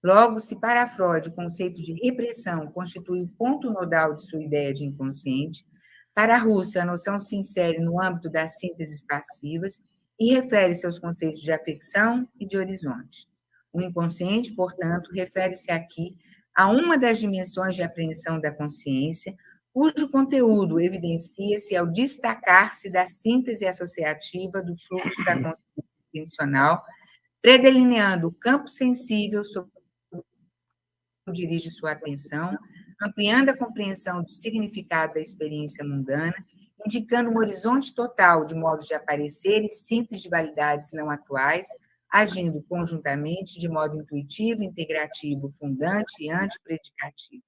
Logo, se para Freud o conceito de repressão constitui o ponto nodal de sua ideia de inconsciente, para Russell a noção se insere no âmbito das sínteses passivas e refere-se aos conceitos de afecção e de horizonte. O inconsciente, portanto, refere-se aqui a uma das dimensões de apreensão da consciência, cujo conteúdo evidencia-se ao destacar-se da síntese associativa do fluxo da consciência intencional, predelineando o campo sensível sobre o que dirige sua atenção, ampliando a compreensão do significado da experiência mundana, indicando um horizonte total de modos de aparecer e síntese de validades não atuais, agindo conjuntamente de modo intuitivo, integrativo, fundante e antipredicativo.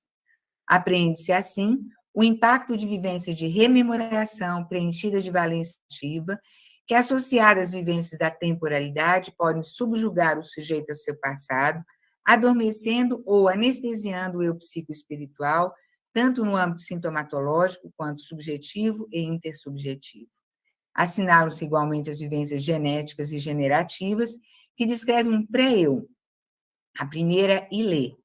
Apreende-se, assim, o impacto de vivências de rememoração preenchidas de valência ativa, que, associadas às vivências da temporalidade, podem subjugar o sujeito a seu passado, adormecendo ou anestesiando o eu psicoespiritual, tanto no âmbito sintomatológico quanto subjetivo e intersubjetivo. Assinalam-se igualmente as vivências genéticas e generativas, que descrevem um pré-eu, a primeira ilê,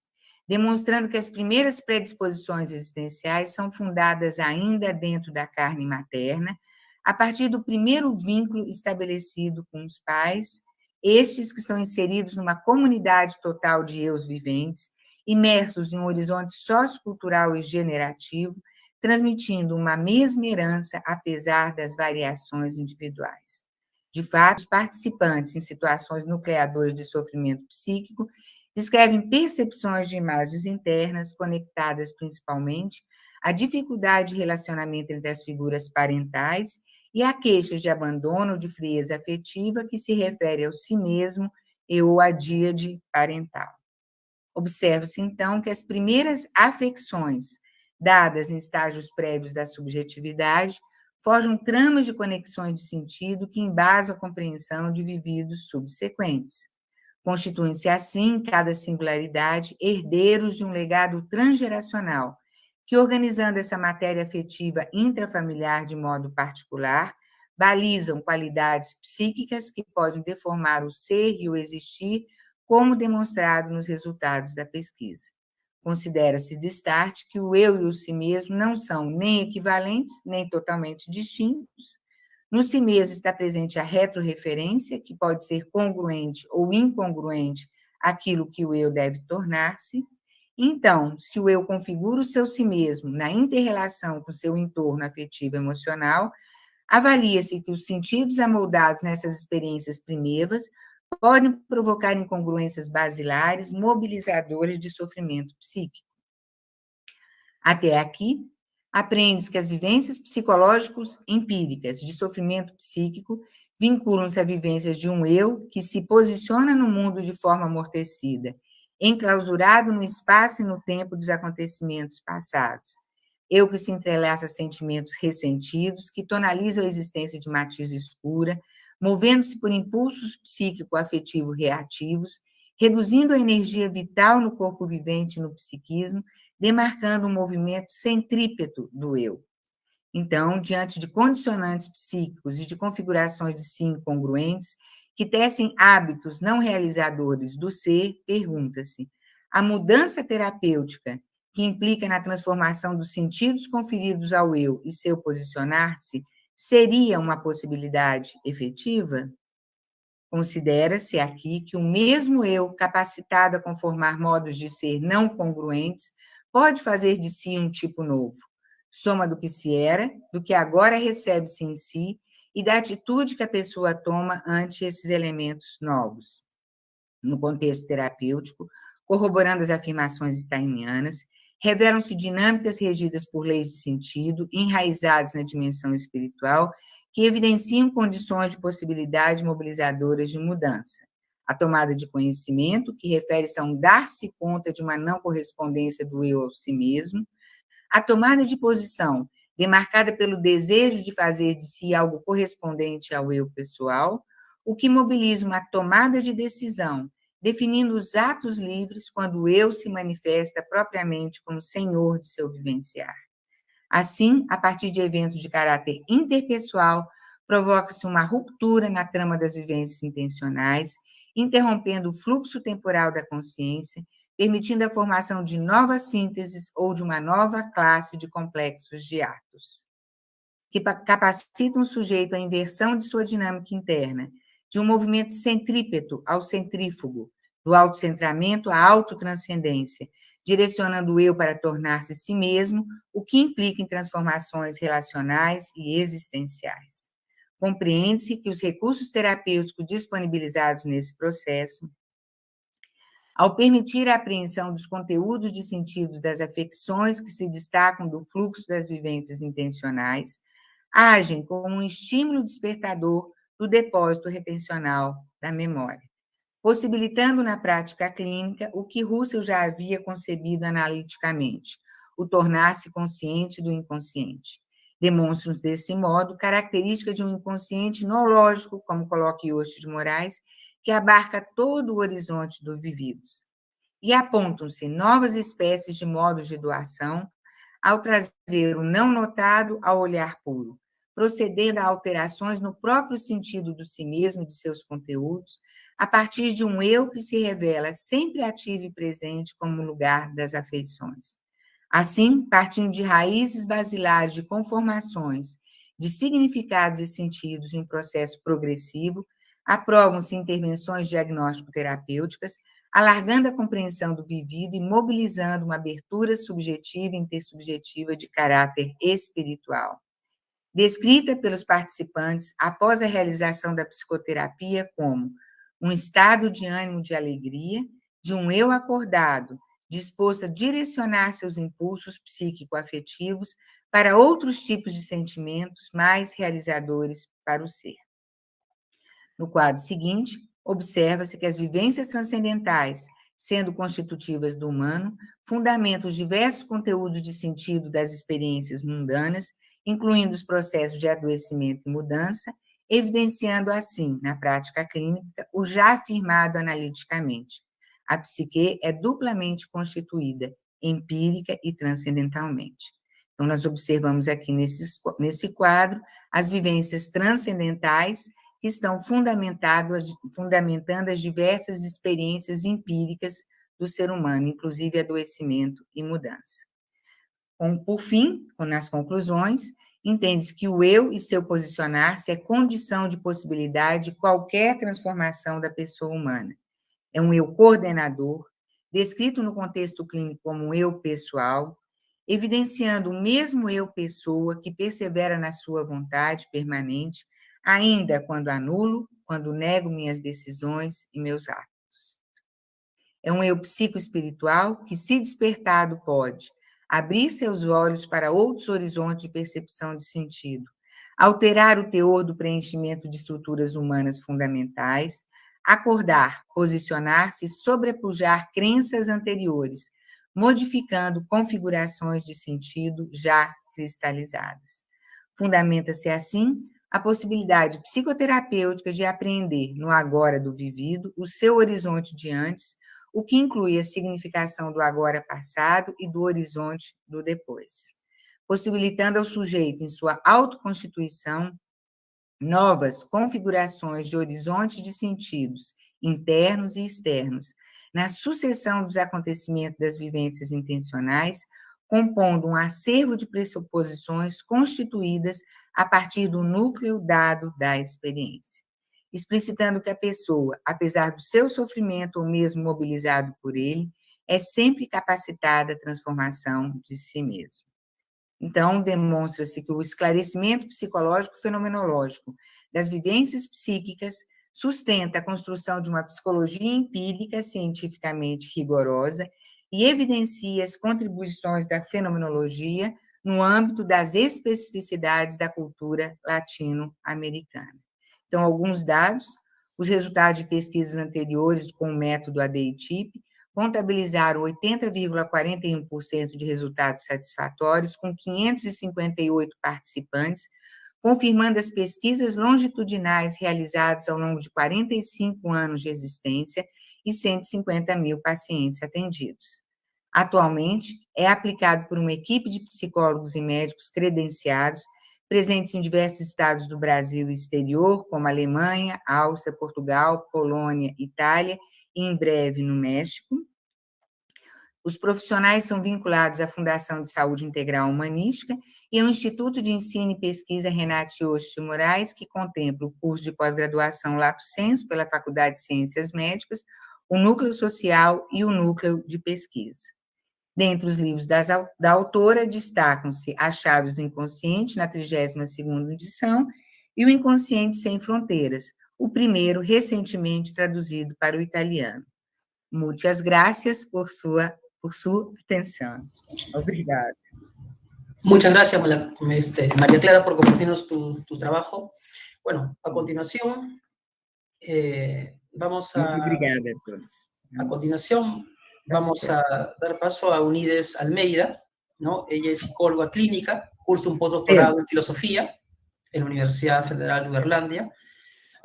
demonstrando que as primeiras predisposições existenciais são fundadas ainda dentro da carne materna, a partir do primeiro vínculo estabelecido com os pais, estes que são inseridos numa comunidade total de eus viventes, imersos em um horizonte sociocultural e generativo, transmitindo uma mesma herança, apesar das variações individuais. De fato, os participantes em situações nucleadoras de sofrimento psíquico descrevem percepções de imagens internas conectadas principalmente à dificuldade de relacionamento entre as figuras parentais e a queixas de abandono ou de frieza afetiva que se refere ao si mesmo e ou à díade parental. Observa-se, então, que as primeiras afecções dadas em estágios prévios da subjetividade, forjam tramas de conexões de sentido que embasam a compreensão de vividos subsequentes. Constituem-se, assim, cada singularidade, herdeiros de um legado transgeracional, que, organizando essa matéria afetiva intrafamiliar de modo particular, balizam qualidades psíquicas que podem deformar o ser e o existir, como demonstrado nos resultados da pesquisa. Considera-se de start que o eu e o si mesmo não são nem equivalentes, nem totalmente distintos. No si mesmo está presente a retrorreferência, que pode ser congruente ou incongruente àquilo que o eu deve tornar-se. Então, se o eu configura o seu si mesmo na inter-relação com seu entorno afetivo e emocional, avalia-se que os sentidos amoldados nessas experiências primevas podem provocar incongruências basilares, mobilizadoras de sofrimento psíquico. Até aqui, aprende-se que as vivências psicológicas empíricas de sofrimento psíquico vinculam-se a vivências de um eu que se posiciona no mundo de forma amortecida, enclausurado no espaço e no tempo dos acontecimentos passados. Eu que se entrelaça a sentimentos ressentidos, que tonalizam a existência de matiz escura, movendo-se por impulsos psíquico-afetivo reativos, reduzindo a energia vital no corpo vivente e no psiquismo, demarcando um movimento centrípeto do eu. Então, diante de condicionantes psíquicos e de configurações de si incongruentes, que tecem hábitos não realizadores do ser, pergunta-se: a mudança terapêutica que implica na transformação dos sentidos conferidos ao eu e seu posicionar-se, seria uma possibilidade efetiva? Considera-se aqui que o mesmo eu, capacitado a conformar modos de ser não congruentes, pode fazer de si um tipo novo, soma do que se era, do que agora recebe-se em si e da atitude que a pessoa toma ante esses elementos novos. No contexto terapêutico, corroborando as afirmações steinianas, revelam-se dinâmicas regidas por leis de sentido, enraizadas na dimensão espiritual, que evidenciam condições de possibilidade mobilizadoras de mudança. A tomada de conhecimento, que refere-se a um dar-se conta de uma não correspondência do eu ao si mesmo. A tomada de posição, demarcada pelo desejo de fazer de si algo correspondente ao eu pessoal, o que mobiliza uma tomada de decisão, definindo os atos livres quando o eu se manifesta propriamente como senhor de seu vivenciar. Assim, a partir de eventos de caráter interpessoal, provoca-se uma ruptura na trama das vivências intencionais, interrompendo o fluxo temporal da consciência, permitindo a formação de novas sínteses ou de uma nova classe de complexos de atos, que capacitam o sujeito à inversão de sua dinâmica interna, de um movimento centrípeto ao centrífugo, do autocentramento à autotranscendência, direcionando o eu para tornar-se si mesmo, o que implica em transformações relacionais e existenciais. Compreende-se que os recursos terapêuticos disponibilizados nesse processo, ao permitir a apreensão dos conteúdos de sentido das afecções que se destacam do fluxo das vivências intencionais, agem como um estímulo despertador do depósito retencional da memória, possibilitando na prática clínica o que Russell já havia concebido analiticamente, o tornar-se consciente do inconsciente. Demonstram desse modo característica de um inconsciente noológico, como coloca Yoshi de Moraes, que abarca todo o horizonte dos vividos. E apontam-se novas espécies de modos de doação, ao trazer o não notado ao olhar puro, procedendo a alterações no próprio sentido do si mesmo e de seus conteúdos, a partir de um eu que se revela sempre ativo e presente como lugar das afeições. Assim, partindo de raízes basilares de conformações, de significados e sentidos em um processo progressivo, aprovam-se intervenções diagnóstico-terapêuticas, alargando a compreensão do vivido e mobilizando uma abertura subjetiva e intersubjetiva de caráter espiritual. Descrita pelos participantes após a realização da psicoterapia como um estado de ânimo de alegria, de um eu acordado, disposto a direcionar seus impulsos psíquico-afetivos para outros tipos de sentimentos mais realizadores para o ser. No quadro seguinte, observa-se que as vivências transcendentais, sendo constitutivas do humano, fundamenta os diversos conteúdos de sentido das experiências mundanas, incluindo os processos de adoecimento e mudança, evidenciando assim, na prática clínica, o já afirmado analiticamente. A psique é duplamente constituída, empírica e transcendentalmente. Então, nós observamos aqui nesse quadro as vivências transcendentais que estão fundamentando as diversas experiências empíricas do ser humano, inclusive adoecimento e mudança. Por fim, nas conclusões, entende-se que o eu e seu posicionar-se é condição de possibilidade de qualquer transformação da pessoa humana. É um eu coordenador, descrito no contexto clínico como um eu pessoal, evidenciando o mesmo eu pessoa que persevera na sua vontade permanente, ainda quando anulo, quando nego minhas decisões e meus atos. É um eu psicoespiritual que, se despertado, pode abrir seus olhos para outros horizontes de percepção de sentido, alterar o teor do preenchimento de estruturas humanas fundamentais, acordar, posicionar-se e sobrepujar crenças anteriores, modificando configurações de sentido já cristalizadas. Fundamenta-se, assim, a possibilidade psicoterapêutica de apreender, no agora do vivido, o seu horizonte de antes, o que inclui a significação do agora passado e do horizonte do depois, possibilitando ao sujeito, em sua autoconstituição, novas configurações de horizonte de sentidos internos e externos, na sucessão dos acontecimentos das vivências intencionais, compondo um acervo de pressuposições constituídas a partir do núcleo dado da experiência, explicitando que a pessoa, apesar do seu sofrimento ou mesmo mobilizado por ele, é sempre capacitada à transformação de si mesmo. Então, demonstra-se que o esclarecimento psicológico fenomenológico das vivências psíquicas sustenta a construção de uma psicologia empírica cientificamente rigorosa e evidencia as contribuições da fenomenologia no âmbito das especificidades da cultura latino-americana. Então, alguns dados: os resultados de pesquisas anteriores com o método ADI-TIP contabilizaram 80,41% de resultados satisfatórios, com 558 participantes, confirmando as pesquisas longitudinais realizadas ao longo de 45 anos de existência e 150 mil pacientes atendidos. Atualmente, é aplicado por uma equipe de psicólogos e médicos credenciados, presentes em diversos estados do Brasil e exterior, como Alemanha, Áustria, Portugal, Polônia, Itália, e em breve no México. Os profissionais são vinculados à Fundação de Saúde Integral Humanística e ao Instituto de Ensino e Pesquisa Renate Yost de Moraes, que contempla o curso de pós-graduação Lato Sensu pela Faculdade de Ciências Médicas, o Núcleo Social e o Núcleo de Pesquisa. Dentre os livros da autora, destacam-se As Chaves do Inconsciente, na 32ª edição, e O Inconsciente Sem Fronteiras, o primeiro recentemente traduzido para o italiano. Muitas gracias por su atención. Obrigada. Muchas gracias, María Clara, por compartirnos tu trabajo. Bueno, a continuación, vamos a... Muito obrigada a todos. A continuación, vamos a dar paso a Unides Almeida, ¿no? Ella es psicóloga clínica, cursa un postdoctorado en filosofía en la Universidad Federal de Uberlândia.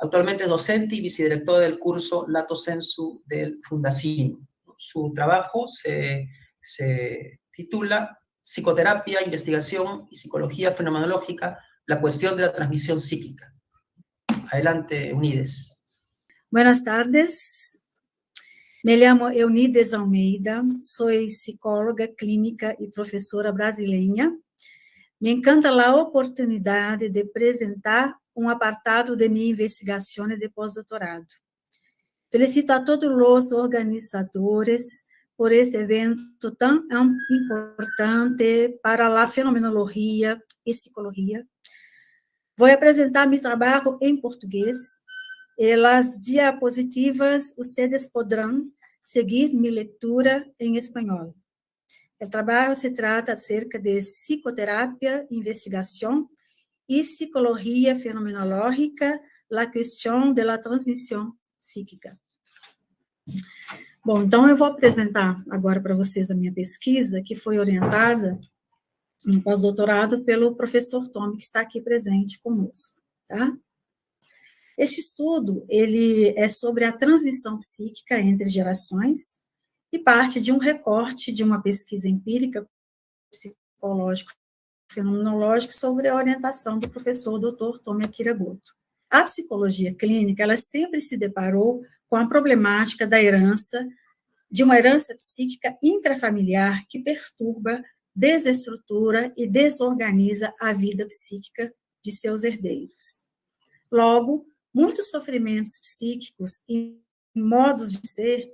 Actualmente es docente y vicedirectora del curso Lato Sensu del Fundacino. Su trabajo se titula Psicoterapia, Investigación y Psicología Fenomenológica, la cuestión de la transmisión psíquica. Adelante, Unides. Buenas tardes. Me llamo Eunides Almeida, soy psicóloga clínica y profesora brasileña. Me encanta la oportunidad de presentar um apartado de minha investigação de pós-doutorado. Felicito a todos os organizadores por este evento tão importante para a fenomenologia e psicologia. Vou apresentar meu trabalho em português e as diapositivas vocês poderão seguir minha leitura em espanhol. O trabalho se trata acerca de psicoterapia, investigação e psicologia fenomenológica, la cuestión de la transmisión psíquica. Bom, então eu vou apresentar agora para vocês a minha pesquisa, que foi orientada no pós-doutorado pelo professor Tommy, que está aqui presente conosco, tá? Este estudo, ele é sobre a transmissão psíquica entre gerações e parte de um recorte de uma pesquisa empírica psicológico-fenomenológica sobre a orientação do professor Dr. Tommy Akira Goto. A psicologia clínica, ela sempre se deparou com a problemática da herança, de uma herança psíquica intrafamiliar que perturba, desestrutura e desorganiza a vida psíquica de seus herdeiros. Logo, muitos sofrimentos psíquicos e modos de ser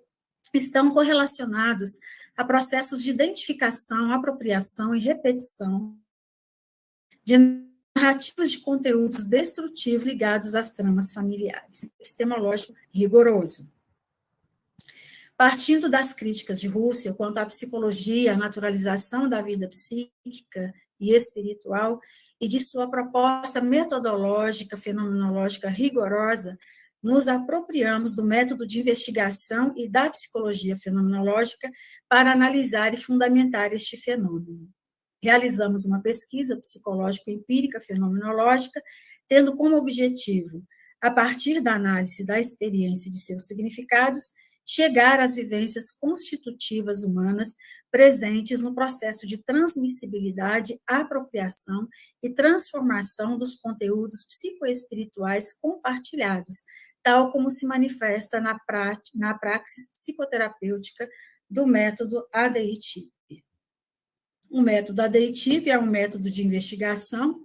estão correlacionados a processos de identificação, apropriação e repetição de narrativas de conteúdos destrutivos ligados às tramas familiares. Epistemológico rigoroso. Partindo das críticas de Russell quanto à psicologia, a naturalização da vida psíquica e espiritual, e de sua proposta metodológica, fenomenológica rigorosa, nos apropriamos do método de investigação e da psicologia fenomenológica para analisar e fundamentar este fenômeno. Realizamos uma pesquisa psicológico-empírica fenomenológica, tendo como objetivo, a partir da análise da experiência e de seus significados, chegar às vivências constitutivas humanas presentes no processo de transmissibilidade, apropriação e transformação dos conteúdos psicoespirituais compartilhados, tal como se manifesta na praxis psicoterapêutica do método ADI-TIP. O método ADI-TIP é um método de investigação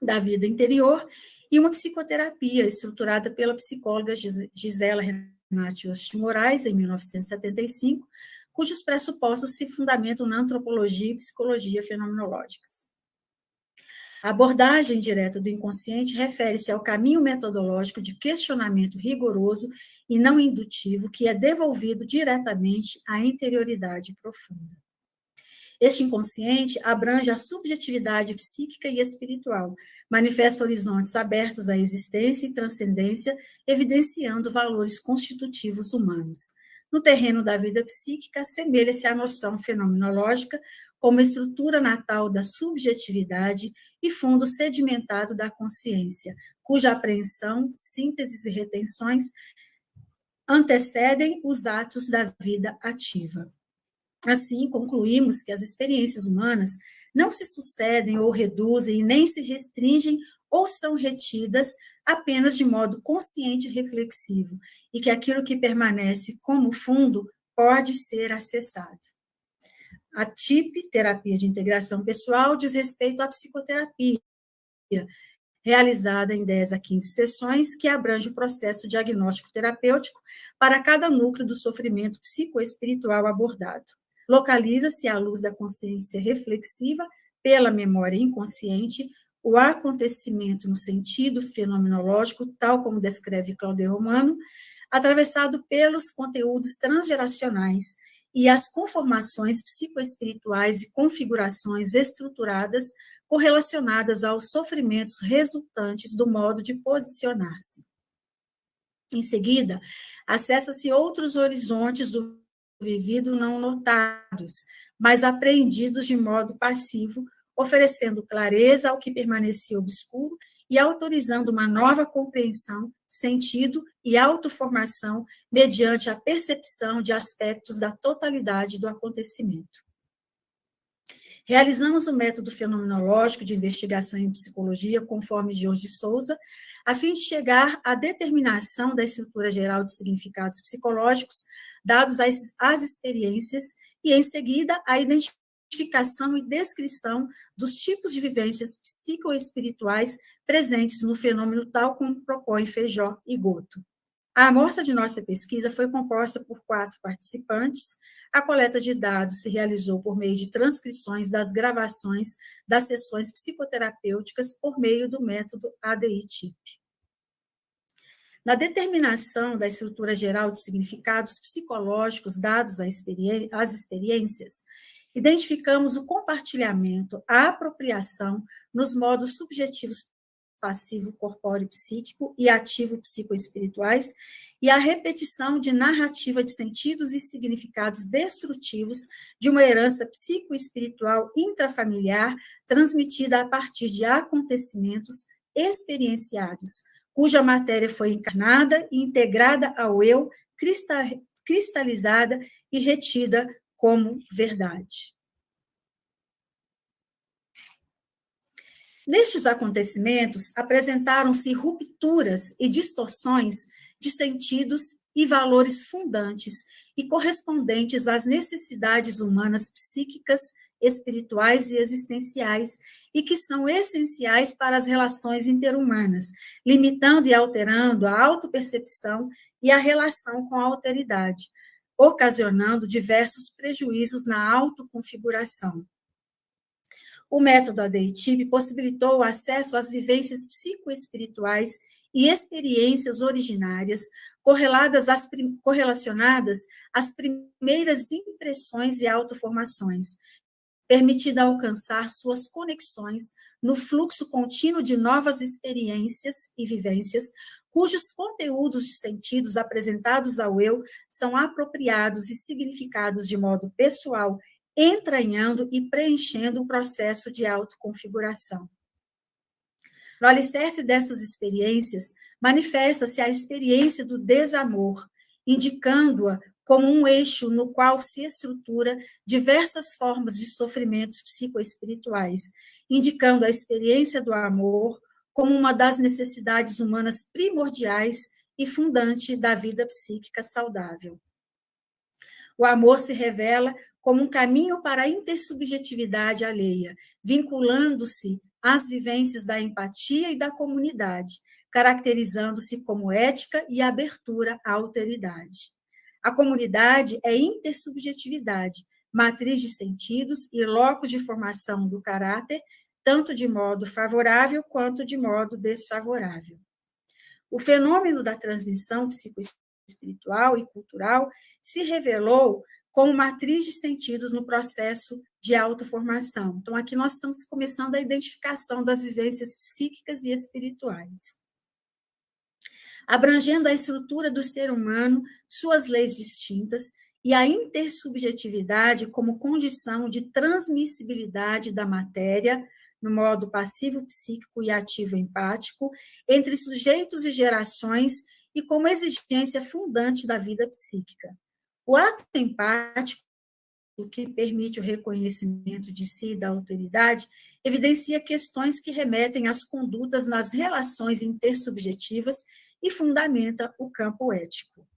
da vida interior e uma psicoterapia estruturada pela psicóloga Gisela Renati Osti Moraes, em 1975, cujos pressupostos se fundamentam na antropologia e psicologia fenomenológicas. A abordagem direta do inconsciente refere-se ao caminho metodológico de questionamento rigoroso e não indutivo que é devolvido diretamente à interioridade profunda. Este inconsciente abrange a subjetividade psíquica e espiritual, manifesta horizontes abertos à existência e transcendência, evidenciando valores constitutivos humanos. No terreno da vida psíquica, assemelha-se à noção fenomenológica como estrutura natal da subjetividade e fundo sedimentado da consciência, cuja apreensão, sínteses e retenções antecedem os atos da vida ativa. Assim, concluímos que as experiências humanas não se sucedem ou reduzem e nem se restringem ou são retidas apenas de modo consciente e reflexivo, e que aquilo que permanece como fundo pode ser acessado. A TIP, Terapia de Integração Pessoal, diz respeito à psicoterapia, realizada em 10 a 15 sessões, que abrange o processo diagnóstico terapêutico para cada núcleo do sofrimento psicoespiritual abordado. Localiza-se à luz da consciência reflexiva, pela memória inconsciente, o acontecimento no sentido fenomenológico, tal como descreve Claudio Romano, atravessado pelos conteúdos transgeracionais e as conformações psicoespirituais e configurações estruturadas correlacionadas aos sofrimentos resultantes do modo de posicionar-se. Em seguida, acessa-se outros horizontes do vivido não notados, mas apreendidos de modo passivo, oferecendo clareza ao que permanecia obscuro e autorizando uma nova compreensão, sentido e autoformação mediante a percepção de aspectos da totalidade do acontecimento. Realizamos o método fenomenológico de investigação em psicologia, conforme Jorge de Souza, a fim de chegar à determinação da estrutura geral de significados psicológicos dados às experiências e, em seguida, a identificação e descrição dos tipos de vivências psicoespirituais presentes no fenômeno, tal como propõe Feijó e Goto. A amostra de nossa pesquisa foi composta por 4 participantes. A coleta de dados se realizou por meio de transcrições das gravações das sessões psicoterapêuticas por meio do método ADI-TIP. Na determinação da estrutura geral de significados psicológicos dados às experiências, identificamos o compartilhamento, a apropriação nos modos subjetivos passivo corpóreo psíquico e ativo psicoespirituais e a repetição de narrativa de sentidos e significados destrutivos de uma herança psicoespiritual intrafamiliar transmitida a partir de acontecimentos experienciados, cuja matéria foi encarnada e integrada ao eu, cristalizada e retida como verdade. Nestes acontecimentos, apresentaram-se rupturas e distorções de sentidos e valores fundantes e correspondentes às necessidades humanas psíquicas, espirituais e existenciais, e que são essenciais para as relações interhumanas, limitando e alterando a autopercepção e a relação com a alteridade, ocasionando diversos prejuízos na autoconfiguração. O método ADITIB possibilitou o acesso às vivências psicoespirituais e experiências originárias correlacionadas às primeiras impressões e autoformações, permitindo alcançar suas conexões no fluxo contínuo de novas experiências e vivências, cujos conteúdos de sentidos apresentados ao eu são apropriados e significados de modo pessoal, entranhando e preenchendo o processo de autoconfiguração. No alicerce dessas experiências, manifesta-se a experiência do desamor, indicando-a como um eixo no qual se estrutura diversas formas de sofrimentos psicoespirituais, indicando a experiência do amor como uma das necessidades humanas primordiais e fundante da vida psíquica saudável. O amor se revela como um caminho para a intersubjetividade alheia, vinculando-se às vivências da empatia e da comunidade, caracterizando-se como ética e abertura à alteridade. A comunidade é intersubjetividade, matriz de sentidos e locus de formação do caráter, tanto de modo favorável quanto de modo desfavorável. O fenômeno da transmissão psicoespiritual e cultural se revelou como matriz de sentidos no processo de autoformação. Então, aqui nós estamos começando a identificação das vivências psíquicas e espirituais, abrangendo a estrutura do ser humano, suas leis distintas e a intersubjetividade como condição de transmissibilidade da matéria, no modo passivo psíquico e ativo empático, entre sujeitos e gerações e como exigência fundante da vida psíquica. O ato empático, o que permite o reconhecimento de si e da autoridade, evidencia questões que remetem às condutas nas relações intersubjetivas e fundamenta o campo ético.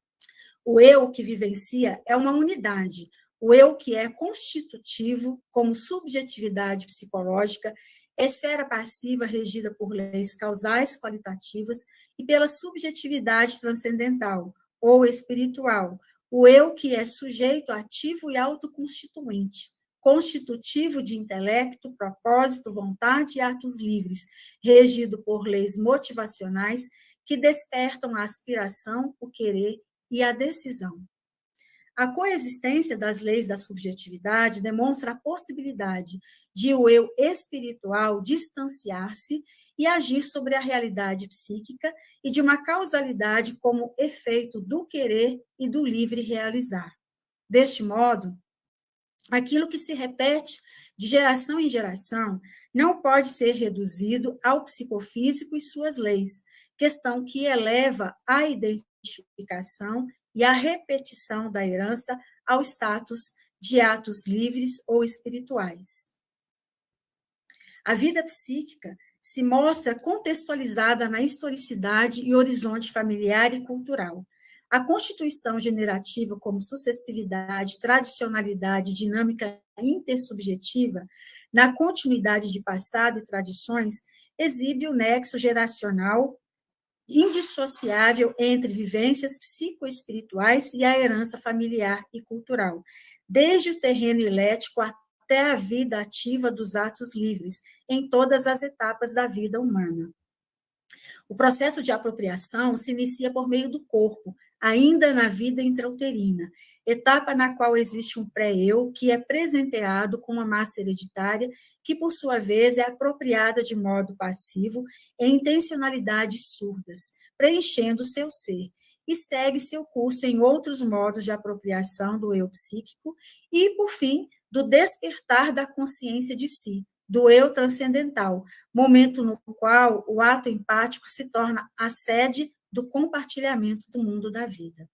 O eu que vivencia é uma unidade, o eu que é constitutivo como subjetividade psicológica, esfera passiva regida por leis causais qualitativas e pela subjetividade transcendental ou espiritual, o eu que é sujeito ativo e autoconstituinte, constitutivo de intelecto, propósito, vontade e atos livres, regido por leis motivacionais que despertam a aspiração, o querer e a decisão. A coexistência das leis da subjetividade demonstra a possibilidade de o eu espiritual distanciar-se e agir sobre a realidade psíquica e de uma causalidade como efeito do querer e do livre realizar. Deste modo, aquilo que se repete de geração em geração não pode ser reduzido ao psicofísico e suas leis, questão que eleva a identificação e a repetição da herança ao status de atos livres ou espirituais. A vida psíquica se mostra contextualizada na historicidade e horizonte familiar e cultural. A constituição generativa como sucessividade, tradicionalidade, dinâmica intersubjetiva, na continuidade de passado e tradições, exibe o nexo geracional indissociável entre vivências psicoespirituais e a herança familiar e cultural, desde o terreno ilético até a vida ativa dos atos livres, em todas as etapas da vida humana. O processo de apropriação se inicia por meio do corpo, ainda na vida intrauterina, etapa na qual existe um pré-eu que é presenteado com uma massa hereditária que, por sua vez, é apropriada de modo passivo em intencionalidades surdas, preenchendo o seu ser, e segue seu curso em outros modos de apropriação do eu psíquico e, por fim, do despertar da consciência de si, do eu transcendental, momento no qual o ato empático se torna a sede do compartilhamento do mundo da vida.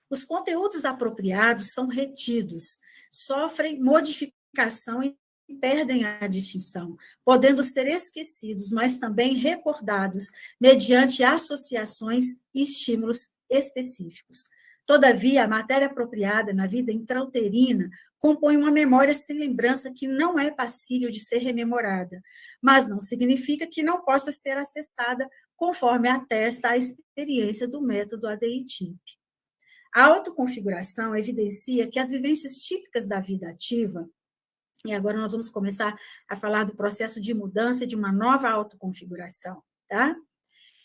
Os conteúdos apropriados são retidos, sofrem modificação e perdem a distinção, podendo ser esquecidos, mas também recordados mediante associações e estímulos específicos. Todavia, a matéria apropriada na vida intrauterina compõe uma memória sem lembrança que não é passível de ser rememorada, mas não significa que não possa ser acessada conforme atesta a experiência do método ADI-TIP. A autoconfiguração evidencia que as vivências típicas da vida ativa, e agora nós vamos começar a falar do processo de mudança de uma nova autoconfiguração, tá?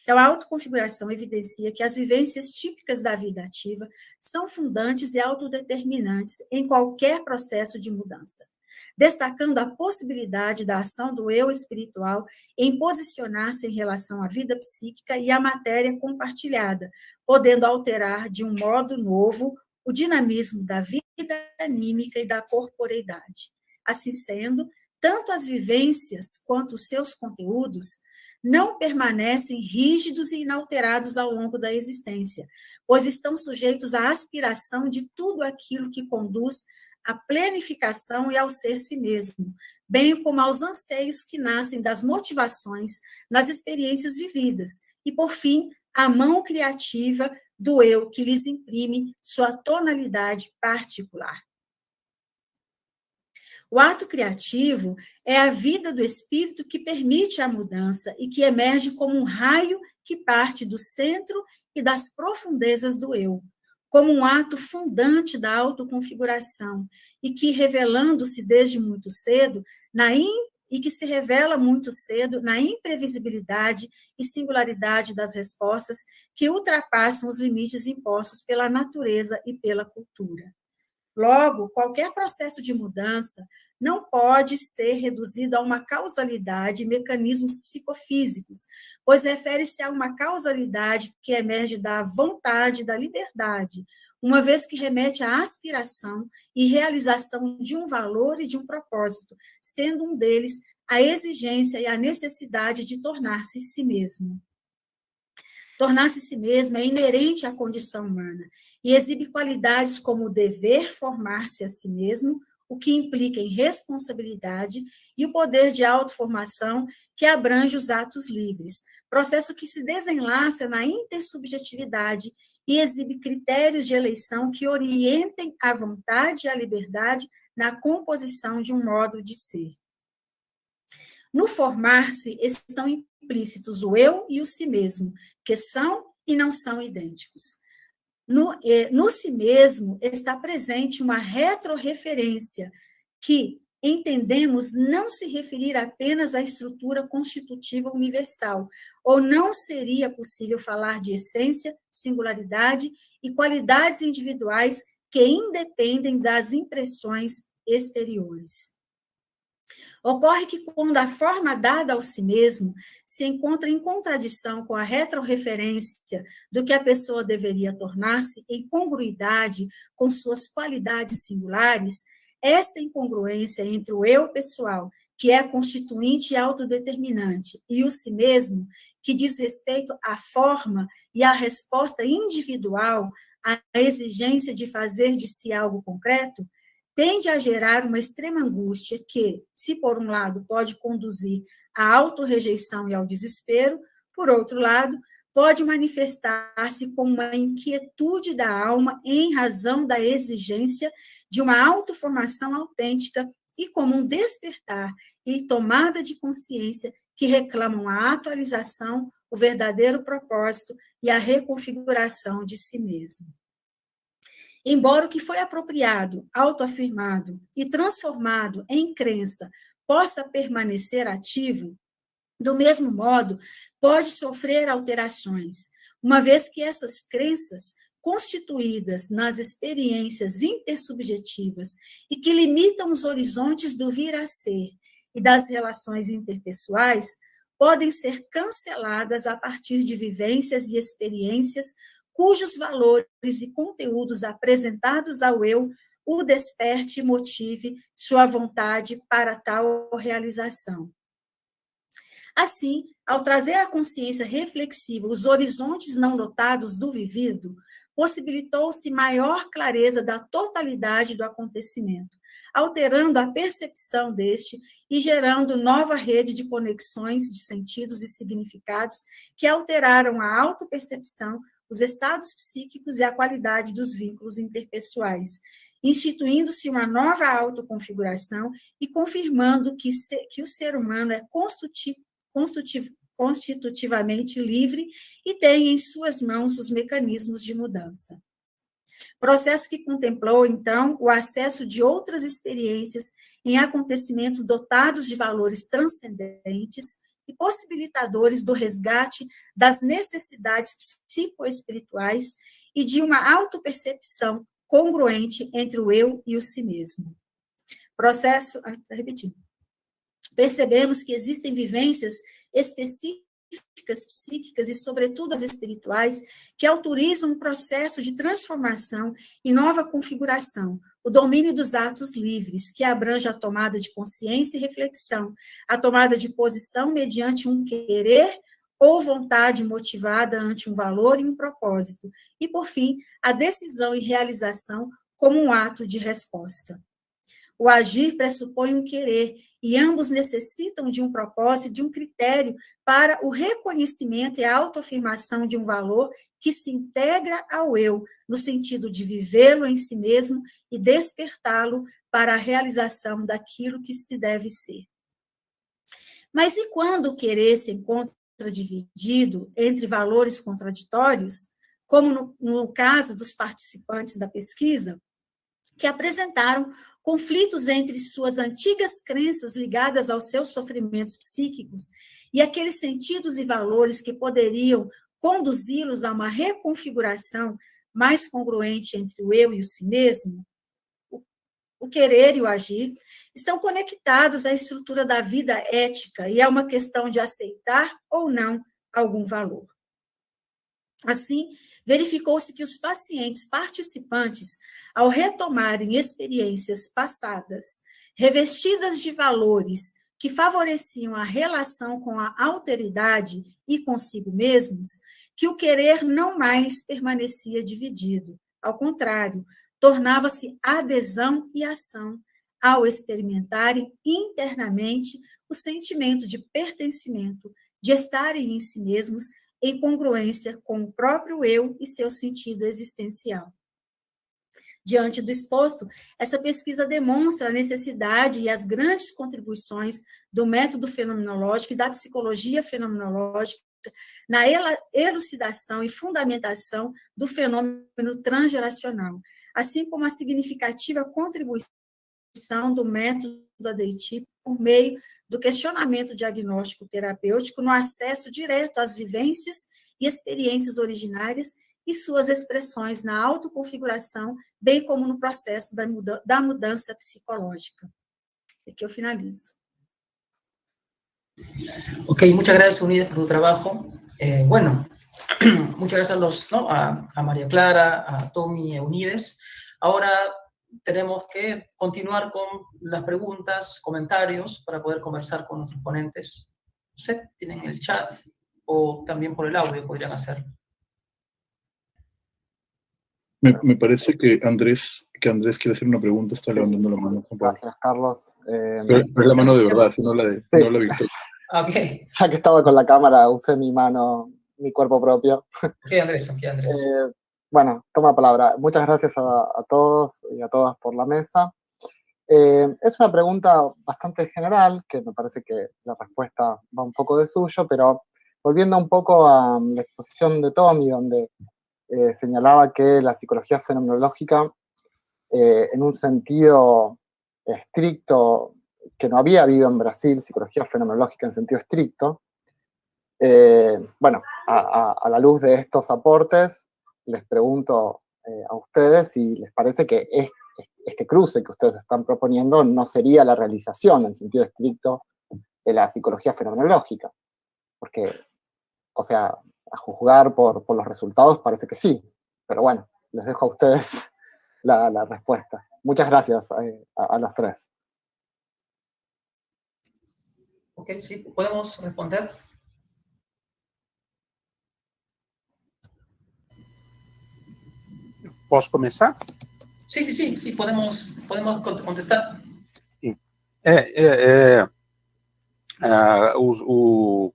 Então, a autoconfiguração evidencia que as vivências típicas da vida ativa são fundantes e autodeterminantes em qualquer processo de mudança, destacando a possibilidade da ação do eu espiritual em posicionar-se em relação à vida psíquica e à matéria compartilhada, podendo alterar de um modo novo o dinamismo da vida anímica e da corporeidade. Assim sendo, tanto as vivências quanto os seus conteúdos não permanecem rígidos e inalterados ao longo da existência, pois estão sujeitos à aspiração de tudo aquilo que conduz à planificação e ao ser si mesmo, bem como aos anseios que nascem das motivações nas experiências vividas, e, por fim, a mão criativa do eu que lhes imprime sua tonalidade particular. O ato criativo é a vida do espírito que permite a mudança e que emerge como um raio que parte do centro e das profundezas do eu, como um ato fundante da autoconfiguração e que, revelando-se desde muito cedo, e que se revela muito cedo na imprevisibilidade e singularidade das respostas que ultrapassam os limites impostos pela natureza e pela cultura. Logo, qualquer processo de mudança não pode ser reduzido a uma causalidade e mecanismos psicofísicos, pois refere-se a uma causalidade que emerge da vontade, da liberdade, uma vez que remete à aspiração e realização de um valor e de um propósito, sendo um deles a exigência e a necessidade de tornar-se si mesmo. Tornar-se si mesmo é inerente à condição humana e exibe qualidades como o dever formar-se a si mesmo, o que implica em responsabilidade e o poder de autoformação que abrange os atos livres, processo que se desenlaça na intersubjetividade e exibe critérios de eleição que orientem a vontade e a liberdade na composição de um modo de ser. No formar-se estão implícitos o eu e o si mesmo, que são e não são idênticos. No si mesmo está presente uma retrorreferência que entendemos não se referir apenas à estrutura constitutiva universal, ou não seria possível falar de essência, singularidade e qualidades individuais que independem das impressões exteriores. Ocorre que, quando a forma dada ao si mesmo se encontra em contradição com a retrorreferência do que a pessoa deveria tornar-se em congruidade com suas qualidades singulares, esta incongruência entre o eu pessoal, que é constituinte e autodeterminante, e o si mesmo, que diz respeito à forma e à resposta individual à exigência de fazer de si algo concreto, tende a gerar uma extrema angústia que, se por um lado pode conduzir à autorrejeição e ao desespero, por outro lado, pode manifestar-se como uma inquietude da alma em razão da exigência de uma autoformação autêntica e como um despertar e tomada de consciência que reclamam a atualização, o verdadeiro propósito e a reconfiguração de si mesmo. Embora o que foi apropriado, autoafirmado e transformado em crença possa permanecer ativo, do mesmo modo, pode sofrer alterações, uma vez que essas crenças, constituídas nas experiências intersubjetivas e que limitam os horizontes do vir a ser e das relações interpessoais, podem ser canceladas a partir de vivências e experiências cujos valores e conteúdos apresentados ao eu o desperte e motive sua vontade para tal realização. Assim, ao trazer à consciência reflexiva os horizontes não notados do vivido, possibilitou-se maior clareza da totalidade do acontecimento, alterando a percepção deste e gerando nova rede de conexões de sentidos e significados que alteraram a autopercepção, os estados psíquicos e a qualidade dos vínculos interpessoais, instituindo-se uma nova autoconfiguração e confirmando que o ser humano é constitutivamente livre e tem em suas mãos os mecanismos de mudança. Processo que contemplou, então, o acesso de outras experiências em acontecimentos dotados de valores transcendentes e possibilitadores do resgate das necessidades psicoespirituais e de uma autopercepção congruente entre o eu e o si mesmo. Processo, repetindo. Percebemos que existem vivências específicas psíquicas e, sobretudo, as espirituais, que autorizam um processo de transformação e nova configuração, o domínio dos atos livres, que abrange a tomada de consciência e reflexão, a tomada de posição mediante um querer ou vontade motivada ante um valor e um propósito, e, por fim, a decisão e realização como um ato de resposta. O agir pressupõe um querer, e ambos necessitam de um propósito, de um critério para o reconhecimento e a autoafirmação de um valor que se integra ao eu, no sentido de vivê-lo em si mesmo e despertá-lo para a realização daquilo que se deve ser. Mas e quando o querer se encontra dividido entre valores contraditórios, como no caso dos participantes da pesquisa, que apresentaram conflitos entre suas antigas crenças ligadas aos seus sofrimentos psíquicos e aqueles sentidos e valores que poderiam conduzi-los a uma reconfiguração mais congruente entre o eu e o si mesmo? O querer e o agir estão conectados à estrutura da vida ética e é uma questão de aceitar ou não algum valor. Assim, verificou-se que os pacientes participantes, ao retomarem experiências passadas, revestidas de valores que favoreciam a relação com a alteridade e consigo mesmos, que o querer não mais permanecia dividido. Ao contrário, tornava-se adesão e ação ao experimentarem internamente o sentimento de pertencimento, de estarem em si mesmos em congruência com o próprio eu e seu sentido existencial. Diante do exposto, essa pesquisa demonstra a necessidade e as grandes contribuições do método fenomenológico e da psicologia fenomenológica na elucidação e fundamentação do fenômeno transgeracional, assim como a significativa contribuição do método ADT por meio do questionamento diagnóstico terapêutico no acesso direto às vivências e experiências originárias e suas expressões na autoconfiguração, bem como no processo da mudança psicológica. Aqui eu finalizo. Ok, muchas gracias, Unides, por tu trabajo. Bueno, muchas gracias a María Clara, a Tommy y a Unides. Ahora tenemos que continuar con las preguntas, comentarios, para poder conversar con nuestros ponentes. No sé, tienen el chat o también por el audio podrían hacerlo. Me parece que Andrés quiere hacer una pregunta, está levantando la mano. Gracias, Carlos. Pero es la mano de verdad, no la de no la Victoria. Ok. Ya que estaba con la cámara, usé mi mano, mi cuerpo propio. Ok, Andrés. Bueno, toma palabra. Muchas gracias a todos y a todas por la mesa. Es una pregunta bastante general, que me parece que la respuesta va un poco de suyo, pero volviendo un poco a la exposición de Tommy, donde señalaba que la psicología fenomenológica, en un sentido estricto, que no había habido en Brasil psicología fenomenológica en sentido estricto, bueno, a la luz de estos aportes, les pregunto a ustedes si les parece que este cruce que ustedes están proponiendo no sería la realización en sentido estricto de la psicología fenomenológica. Porque, o sea, a juzgar por los resultados parece que sí, pero bueno, les dejo a ustedes la respuesta. Muchas gracias a los tres. Ok, sí, ¿podemos responder? Posso começar? Sí, podemos contestar.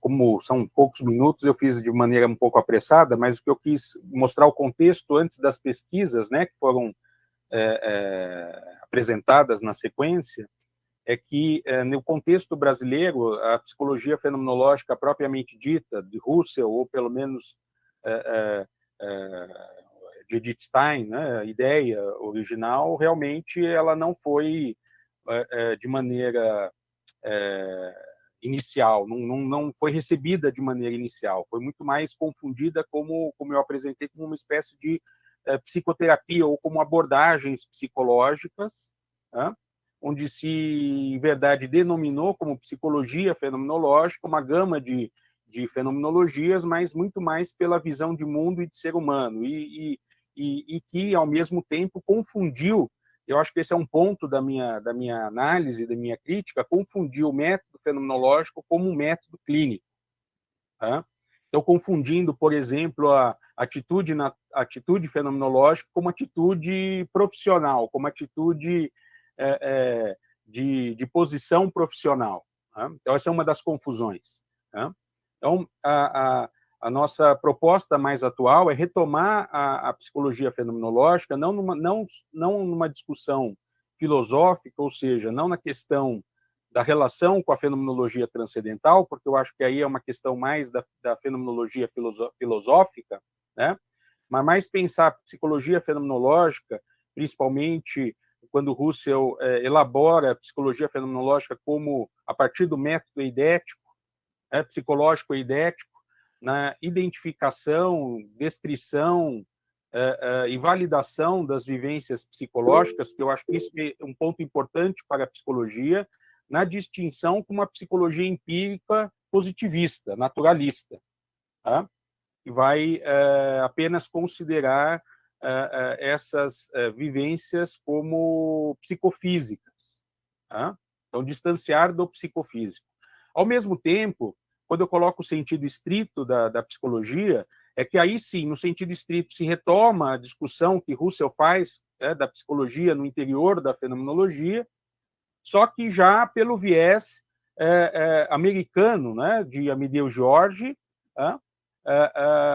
Como são poucos minutos, eu fiz de maneira um pouco apressada, mas o que eu quis mostrar o contexto antes das pesquisas, né, que foram apresentadas na sequência, é que, no contexto brasileiro, a psicologia fenomenológica propriamente dita, de Russell, ou pelo menos de Edith Stein, né, a ideia original, realmente ela não foi de maneira inicial, não foi recebida de maneira inicial, foi muito mais confundida como eu apresentei, como uma espécie de psicoterapia ou como abordagens psicológicas, né, onde se, em verdade, denominou como psicologia fenomenológica uma gama de fenomenologias, mas muito mais pela visão de mundo e de ser humano, e que, ao mesmo tempo, confundiu. Eu acho que esse é um ponto da minha análise, da minha crítica, confundir o método fenomenológico como um método clínico. Tá? Então, confundindo, por exemplo, a atitude fenomenológica como atitude profissional, como atitude de posição profissional. Tá? Então, essa é uma das confusões. Tá? Então, a nossa proposta mais atual é retomar a psicologia fenomenológica não numa discussão filosófica, ou seja, não na questão da relação com a fenomenologia transcendental, porque eu acho que aí é uma questão mais da fenomenologia filosófica, né? Mas mais pensar a psicologia fenomenológica, principalmente quando Russell elabora a psicologia fenomenológica como a partir do método eidético, psicológico eidético, na identificação, descrição e validação das vivências psicológicas, que eu acho que isso é um ponto importante para a psicologia, na distinção com uma psicologia empírica positivista, naturalista, tá? Que vai apenas considerar essas vivências como psicofísicas, tá? Então, distanciar do psicofísico. Ao mesmo tempo, quando eu coloco o sentido estrito da psicologia, é que aí sim, no sentido estrito, se retoma a discussão que Russell faz da psicologia no interior da fenomenologia, só que já pelo viés americano, né, de Amedeo George,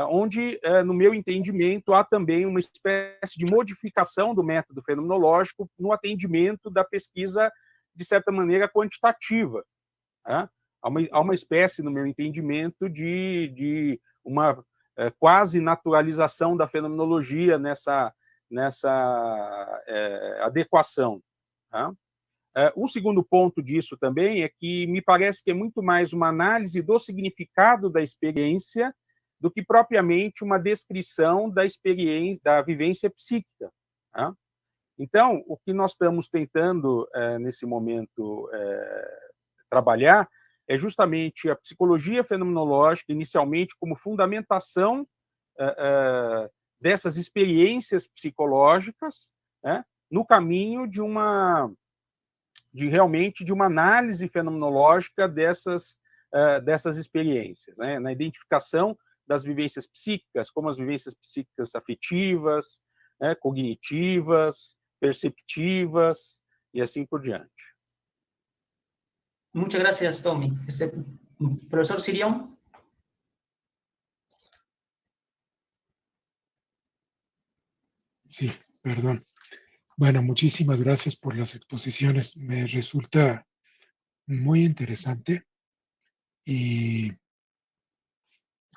onde, no meu entendimento, há também uma espécie de modificação do método fenomenológico no atendimento da pesquisa, de certa maneira, quantitativa. Há uma espécie, no meu entendimento, de uma quase naturalização da fenomenologia nessa adequação. Tá? Um segundo ponto disso também é que me parece que é muito mais uma análise do significado da experiência do que propriamente uma descrição da experiência, da vivência psíquica. Tá? Então, o que nós estamos tentando, nesse momento, trabalhar é justamente a psicologia fenomenológica, inicialmente como fundamentação dessas experiências psicológicas, né, no caminho realmente de uma análise fenomenológica dessas experiências, né, na identificação das vivências psíquicas, como as vivências psíquicas afetivas, né, cognitivas, perceptivas e assim por diante. Muchas gracias, Tommy. Profesor Sirión. Sí, perdón. Bueno, muchísimas gracias por las exposiciones. Me resulta muy interesante y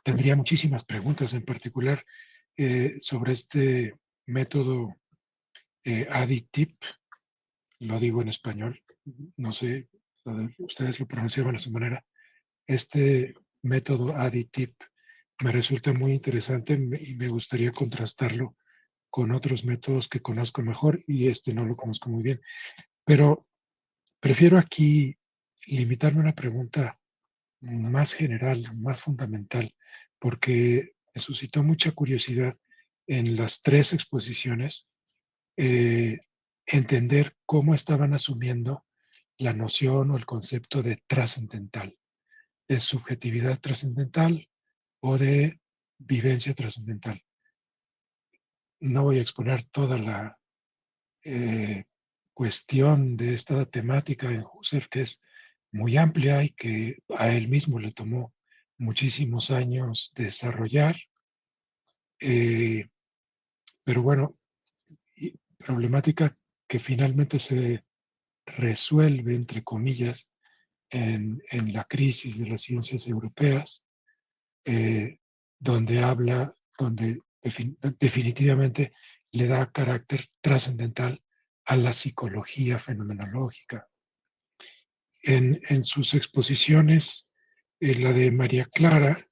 tendría muchísimas preguntas, en particular sobre este método ADDITIP. Lo digo en español, no sé, ustedes lo pronunciaban a su manera. Este método ADDITIP me resulta muy interesante y me gustaría contrastarlo con otros métodos que conozco mejor, y este no lo conozco muy bien. Pero prefiero aquí limitarme a una pregunta más general, más fundamental, porque me suscitó mucha curiosidad en las 3 exposiciones entender cómo estaban asumiendo la noción o el concepto de trascendental, de subjetividad trascendental o de vivencia trascendental. No voy a exponer toda la cuestión de esta temática en Husserl, que es muy amplia y que a él mismo le tomó muchísimos años desarrollar. Pero bueno, problemática que finalmente se resuelve, entre comillas, en la crisis de las ciencias europeas, donde definitivamente le da carácter trascendental a la psicología fenomenológica. En sus exposiciones, la de María Clara,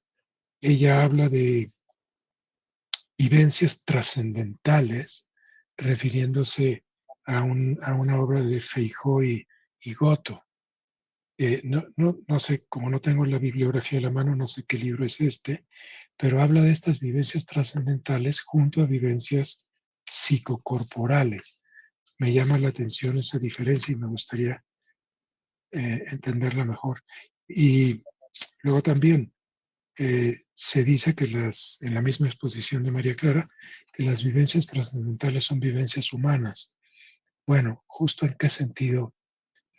ella habla de vivencias trascendentales, refiriéndose a una obra de Feijó y Goto. No sé, como no tengo la bibliografía a la mano, no sé qué libro es este, pero habla de estas vivencias trascendentales junto a vivencias psicocorporales. Me llama la atención esa diferencia y me gustaría entenderla mejor. Y luego también se dice que en la misma exposición de María Clara, que las vivencias trascendentales son vivencias humanas. Bueno, ¿justo en qué sentido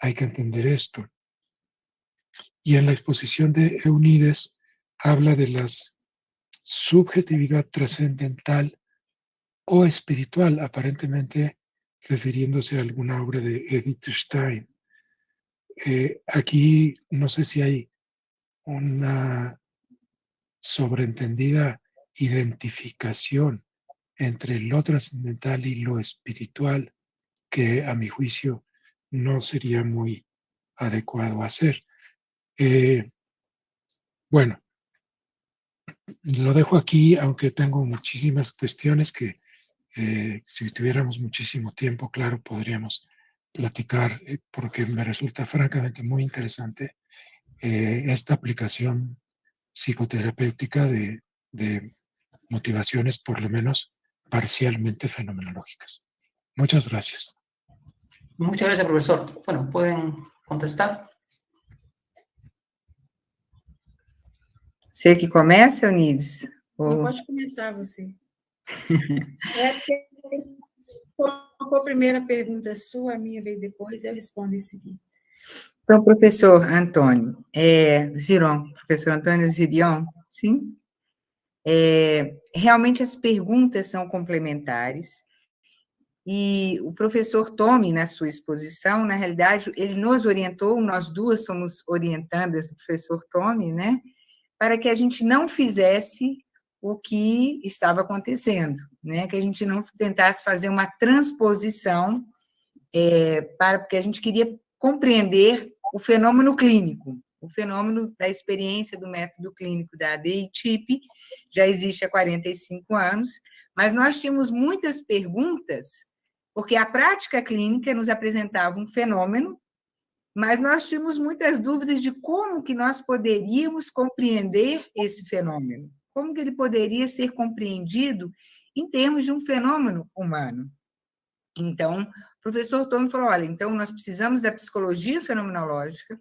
hay que entender esto? Y en la exposición de Eunides habla de la subjetividad trascendental o espiritual, aparentemente refiriéndose a alguna obra de Edith Stein. Aquí no sé si hay una sobreentendida identificación entre lo trascendental y lo espiritual, que a mi juicio no sería muy adecuado hacer. Bueno, lo dejo aquí, aunque tengo muchísimas cuestiones que si tuviéramos muchísimo tiempo, claro, podríamos platicar, porque me resulta francamente muy interesante esta aplicación psicoterapéutica de motivaciones, por lo menos parcialmente fenomenológicas. Muchas gracias. Muchas gracias, profesor. Bueno, ¿pueden contestar? Você que começa, Eunides? Não, pode começar você. Colocou a primeira pergunta sua, a minha veio depois, eu respondo em seguida. Então, professor Antônio, Ziron, professor Antônio Zirion, sim? Realmente as perguntas são complementares, e o professor Tome, na sua exposição, na realidade, ele nos orientou, nós duas somos orientandas do professor Tome, né, para que a gente não fizesse o que estava acontecendo, né, que a gente não tentasse fazer uma transposição, porque a gente queria compreender o fenômeno clínico, o fenômeno da experiência do método clínico da ADI-TIP, já existe há 45 anos, mas nós tínhamos muitas perguntas, porque a prática clínica nos apresentava um fenômeno, mas nós tínhamos muitas dúvidas de como que nós poderíamos compreender esse fenômeno, como que ele poderia ser compreendido em termos de um fenômeno humano. Então, o professor Tome falou, olha, então nós precisamos da psicologia fenomenológica,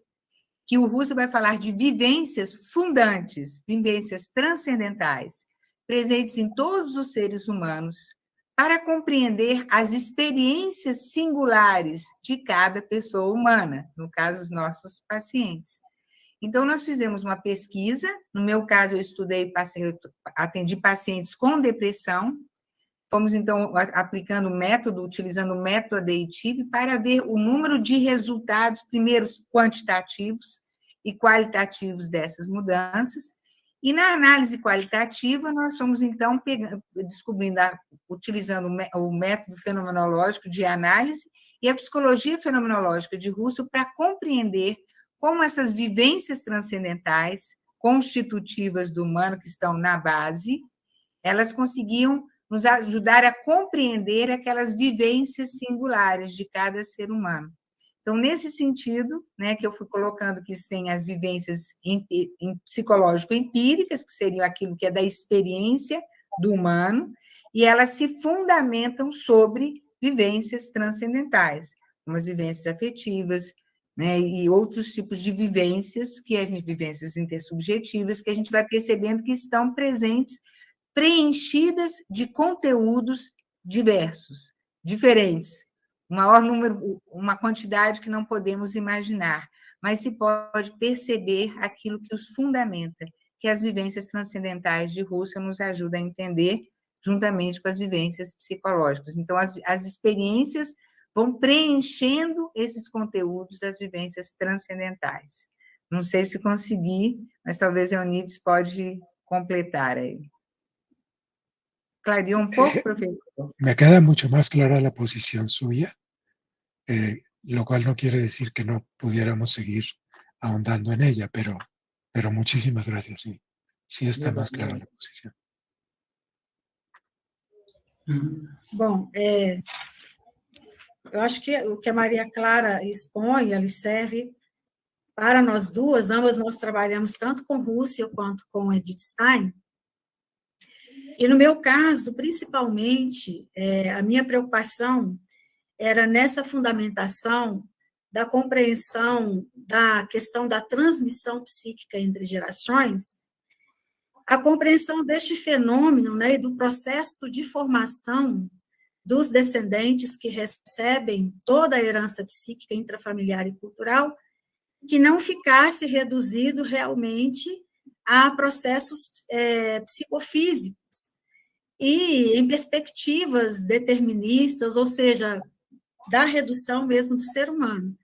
que o Husserl vai falar de vivências fundantes, vivências transcendentais, presentes em todos os seres humanos, para compreender as experiências singulares de cada pessoa humana, no caso, os nossos pacientes. Então, nós fizemos uma pesquisa, no meu caso, eu atendi pacientes com depressão, fomos, então, aplicando o método, utilizando o método ADI-TIP para ver o número de resultados, primeiro quantitativos e qualitativos dessas mudanças, e na análise qualitativa, nós fomos, então, descobrindo, utilizando o método fenomenológico de análise e a psicologia fenomenológica de Husserl para compreender como essas vivências transcendentais, constitutivas do humano, que estão na base, elas conseguiam nos ajudar a compreender aquelas vivências singulares de cada ser humano. Então, nesse sentido, né, que eu fui colocando que tem as vivências psicológico-empíricas, que seriam aquilo que é da experiência do humano, e elas se fundamentam sobre vivências transcendentais, como as vivências afetivas, né, e outros tipos de vivências, vivências intersubjetivas, que a gente vai percebendo que estão presentes, preenchidas de conteúdos diversos, diferentes, um maior número, uma quantidade que não podemos imaginar, mas se pode perceber aquilo que os fundamenta, que as vivências transcendentais de Husserl nos ajudam a entender, juntamente com as vivências psicológicas. Então, as experiências vão preenchendo esses conteúdos das vivências transcendentais. Não sei se consegui, mas talvez a Eunides pode completar aí. Clareou un poco, profesor? Me queda mucho más clara la posición suya, lo cual no quiere decir que no pudiéramos seguir ahondando en ella, pero muchísimas gracias, sí. Sí está más clara la posición. Bom, eu acho que o que a Maria Clara expõe, ele serve para nós duas, ambas nós trabalhamos tanto com Husserl quanto com Edith Stein, e no meu caso, principalmente, a minha preocupação era nessa fundamentação da compreensão da questão da transmissão psíquica entre gerações, a compreensão deste fenômeno, né, e do processo de formação dos descendentes que recebem toda a herança psíquica intrafamiliar e cultural, que não ficasse reduzido realmente a processos psicofísicos e em perspectivas deterministas, ou seja, da redução mesmo do ser humano.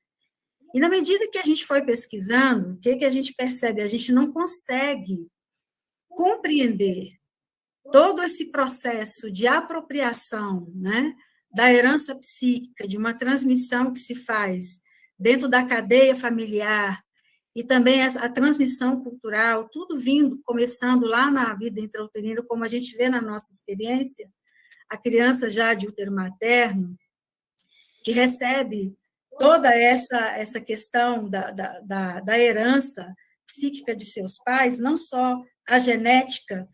E na medida que a gente foi pesquisando, o que a gente percebe? A gente não consegue compreender todo esse processo de apropriação, né, da herança psíquica, de uma transmissão que se faz dentro da cadeia familiar, e também a transmissão cultural, tudo vindo, começando lá na vida intrauterina, como a gente vê na nossa experiência, a criança já de útero materno, que recebe toda essa questão da herança psíquica de seus pais, não só a genética,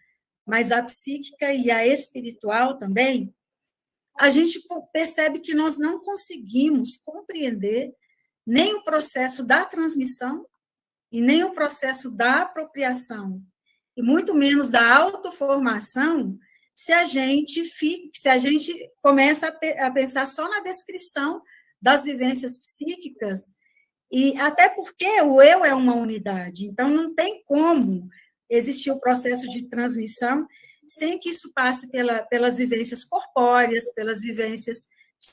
mas a psíquica e a espiritual também, a gente percebe que nós não conseguimos compreender nem o processo da transmissão e nem o processo da apropriação, e muito menos da autoformação, se a gente começa a pensar só na descrição das vivências psíquicas, e até porque o eu é uma unidade, então não tem como existir o processo de transmissão sem que isso passe pelas vivências corpóreas, pelas vivências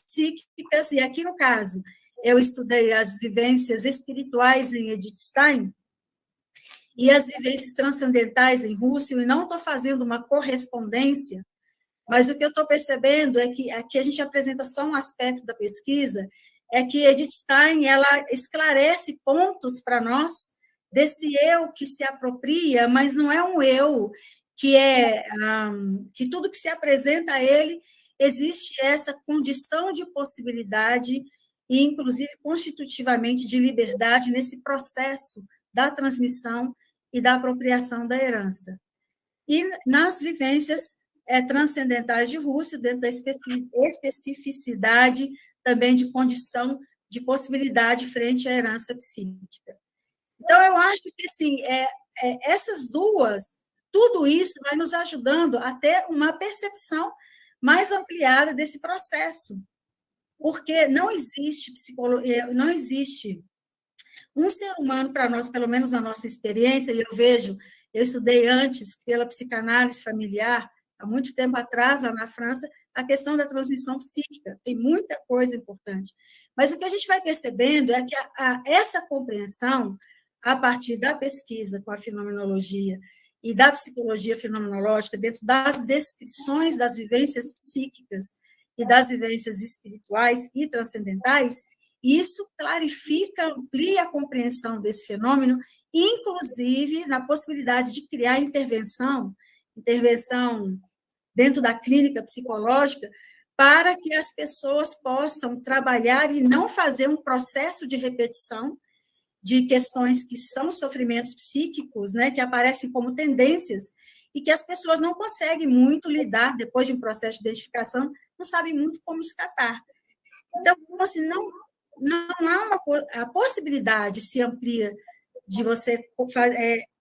psíquicas, e aqui no caso, eu estudei as vivências espirituais em Edith Stein e as vivências transcendentais em Husserl, e não estou fazendo uma correspondência, mas o que eu estou percebendo é que aqui a gente apresenta só um aspecto da pesquisa, é que Edith Stein, ela esclarece pontos para nós desse eu que se apropria, mas não é um eu que tudo que se apresenta a ele, existe essa condição de possibilidade e, inclusive, constitutivamente de liberdade nesse processo da transmissão e da apropriação da herança. E nas vivências transcendentais de Husserl, dentro da especificidade também de condição de possibilidade frente à herança psíquica. Então, eu acho que, assim, essas duas, tudo isso vai nos ajudando a ter uma percepção mais ampliada desse processo, porque não existe psicologia, não existe um ser humano para nós, pelo menos na nossa experiência, e eu estudei antes pela psicanálise familiar, há muito tempo atrás, lá na França, a questão da transmissão psíquica, tem muita coisa importante, mas o que a gente vai percebendo é que essa compreensão, a partir da pesquisa com a fenomenologia e da psicologia fenomenológica, dentro das descrições das vivências psíquicas e das vivências espirituais e transcendentais, isso clarifica, amplia a compreensão desse fenômeno, inclusive na possibilidade de criar intervenção dentro da clínica psicológica, para que as pessoas possam trabalhar e não fazer um processo de repetição de questões que são sofrimentos psíquicos, né, que aparecem como tendências e que as pessoas não conseguem muito lidar depois de um processo de identificação, não sabem muito como escapar. Então, assim, não há a possibilidade se amplia de você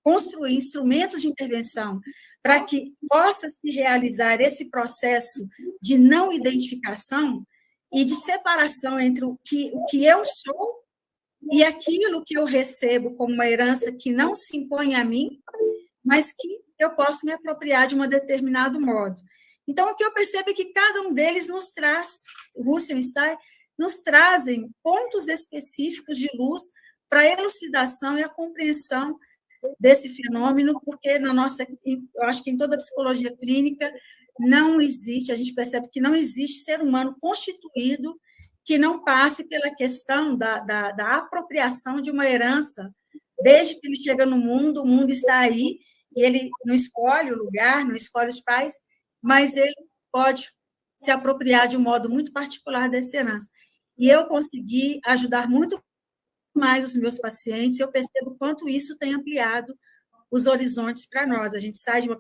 construir instrumentos de intervenção para que possa se realizar esse processo de não identificação e de separação entre o que eu sou e aquilo que eu recebo como uma herança que não se impõe a mim, mas que eu posso me apropriar de um determinado modo. Então, o que eu percebo é que cada um deles nos traz, Russell e Stein, nos trazem pontos específicos de luz para a elucidação e a compreensão desse fenômeno, porque eu acho que em toda a psicologia clínica não existe, a gente percebe que não existe ser humano constituído que não passe pela questão da apropriação de uma herança. Desde que ele chega no mundo, o mundo está aí, e ele não escolhe o lugar, não escolhe os pais, mas ele pode se apropriar de um modo muito particular dessa herança. E eu consegui ajudar muito mais os meus pacientes, eu percebo quanto isso tem ampliado os horizontes para nós. A gente sai de uma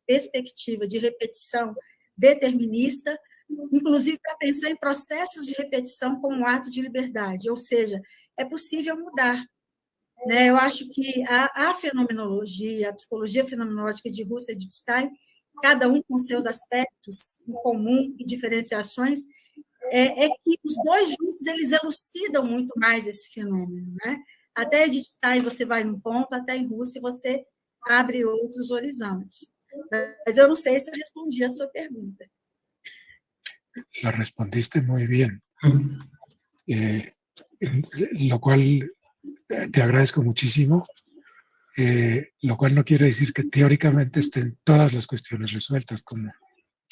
perspectiva de repetição determinista, inclusive para pensar em processos de repetição como um ato de liberdade, ou seja, é possível mudar. Né? Eu acho que a fenomenologia, a psicologia fenomenológica de Russell e de Stein, cada um com seus aspectos em comum e diferenciações, é que os dois juntos eles elucidam muito mais esse fenômeno, né? Até Edith Stein você vai num ponto, até em Russell você abre outros horizontes. Mas eu não sei se eu respondi a sua pergunta. La respondiste muy bien, lo cual te agradezco muchísimo, lo cual no quiere decir que teóricamente estén todas las cuestiones resueltas, como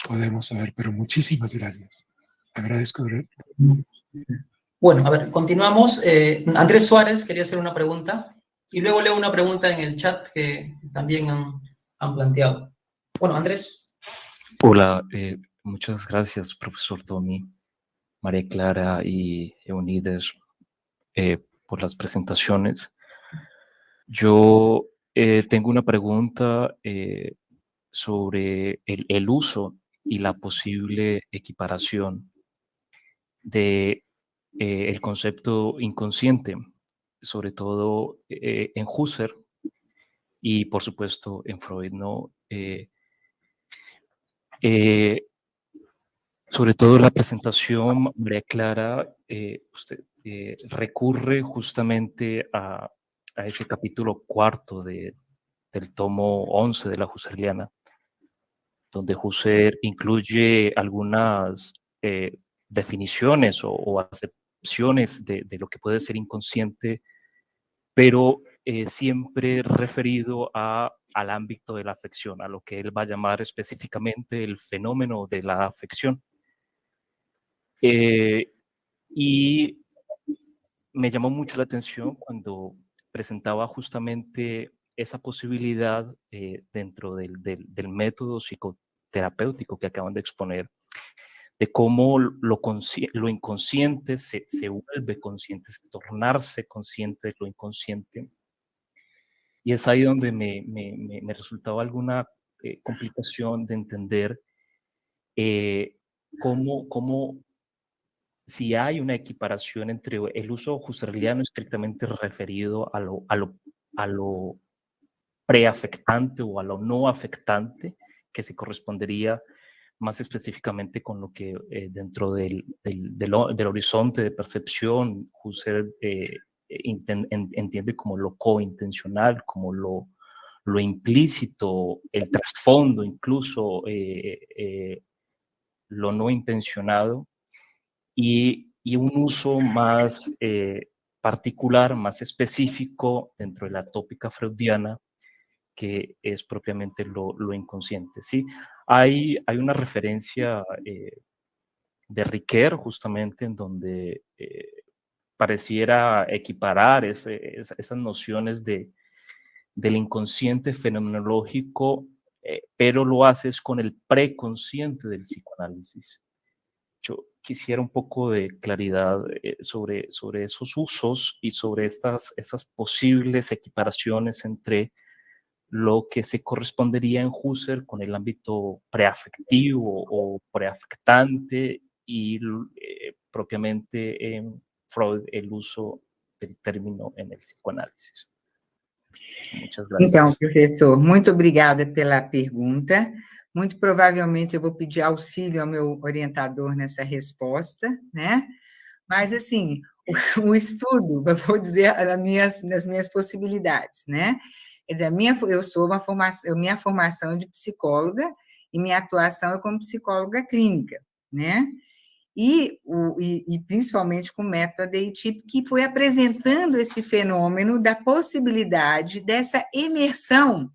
podemos saber, pero muchísimas gracias. Agradezco. Bueno, a ver, continuamos. Andrés Suárez quería hacer una pregunta y luego leo una pregunta en el chat que también han planteado. Bueno, Andrés. Hola, muchas gracias, profesor Tommy, María Clara y Eunides, por las presentaciones. Yo tengo una pregunta sobre el uso y la posible equiparación de el concepto inconsciente, sobre todo en Husserl y, por supuesto, en Freud, ¿no? Sobre todo la presentación, María Clara, usted recurre justamente a ese capítulo 4 del tomo 11 de la Husserliana, donde Husserl incluye algunas definiciones o acepciones de lo que puede ser inconsciente, pero siempre referido al ámbito de la afección, a lo que él va a llamar específicamente el fenómeno de la afección. Y me llamó mucho la atención cuando presentaba justamente esa posibilidad dentro del método psicoterapéutico que acaban de exponer, de cómo lo inconsciente se vuelve consciente, tornarse consciente de lo inconsciente. Y es ahí donde me resultaba alguna complicación de entender cómo si hay una equiparación entre el uso husserliano estrictamente referido a lo preafectante o a lo no afectante, que se correspondería más específicamente con lo que dentro del horizonte de percepción Husserl entiende como lo cointencional, como lo implícito, el trasfondo, incluso lo no intencionado, y un uso más particular, más específico dentro de la tópica freudiana, que es propiamente lo inconsciente, ¿sí? Hay una referencia de Ricoeur, justamente, en donde pareciera equiparar esas nociones del inconsciente fenomenológico, pero lo haces con el preconsciente del psicoanálisis. yo quisiera un poco de claridad sobre esos usos y sobre estas posibles equiparaciones entre lo que se correspondería en Husserl con el ámbito preafectivo o preafectante y propiamente en Freud el uso del término en el psicoanálisis. Muchas gracias. Então, professor, muito obrigada pela pergunta. Muito provavelmente eu vou pedir auxílio ao meu orientador nessa resposta, né? Mas, assim, o estudo, eu vou dizer nas minhas possibilidades, né? Quer dizer, minha formação é de psicóloga e minha atuação é como psicóloga clínica, né? E principalmente com o método ADI-TIP, que foi apresentando esse fenômeno da possibilidade dessa imersão.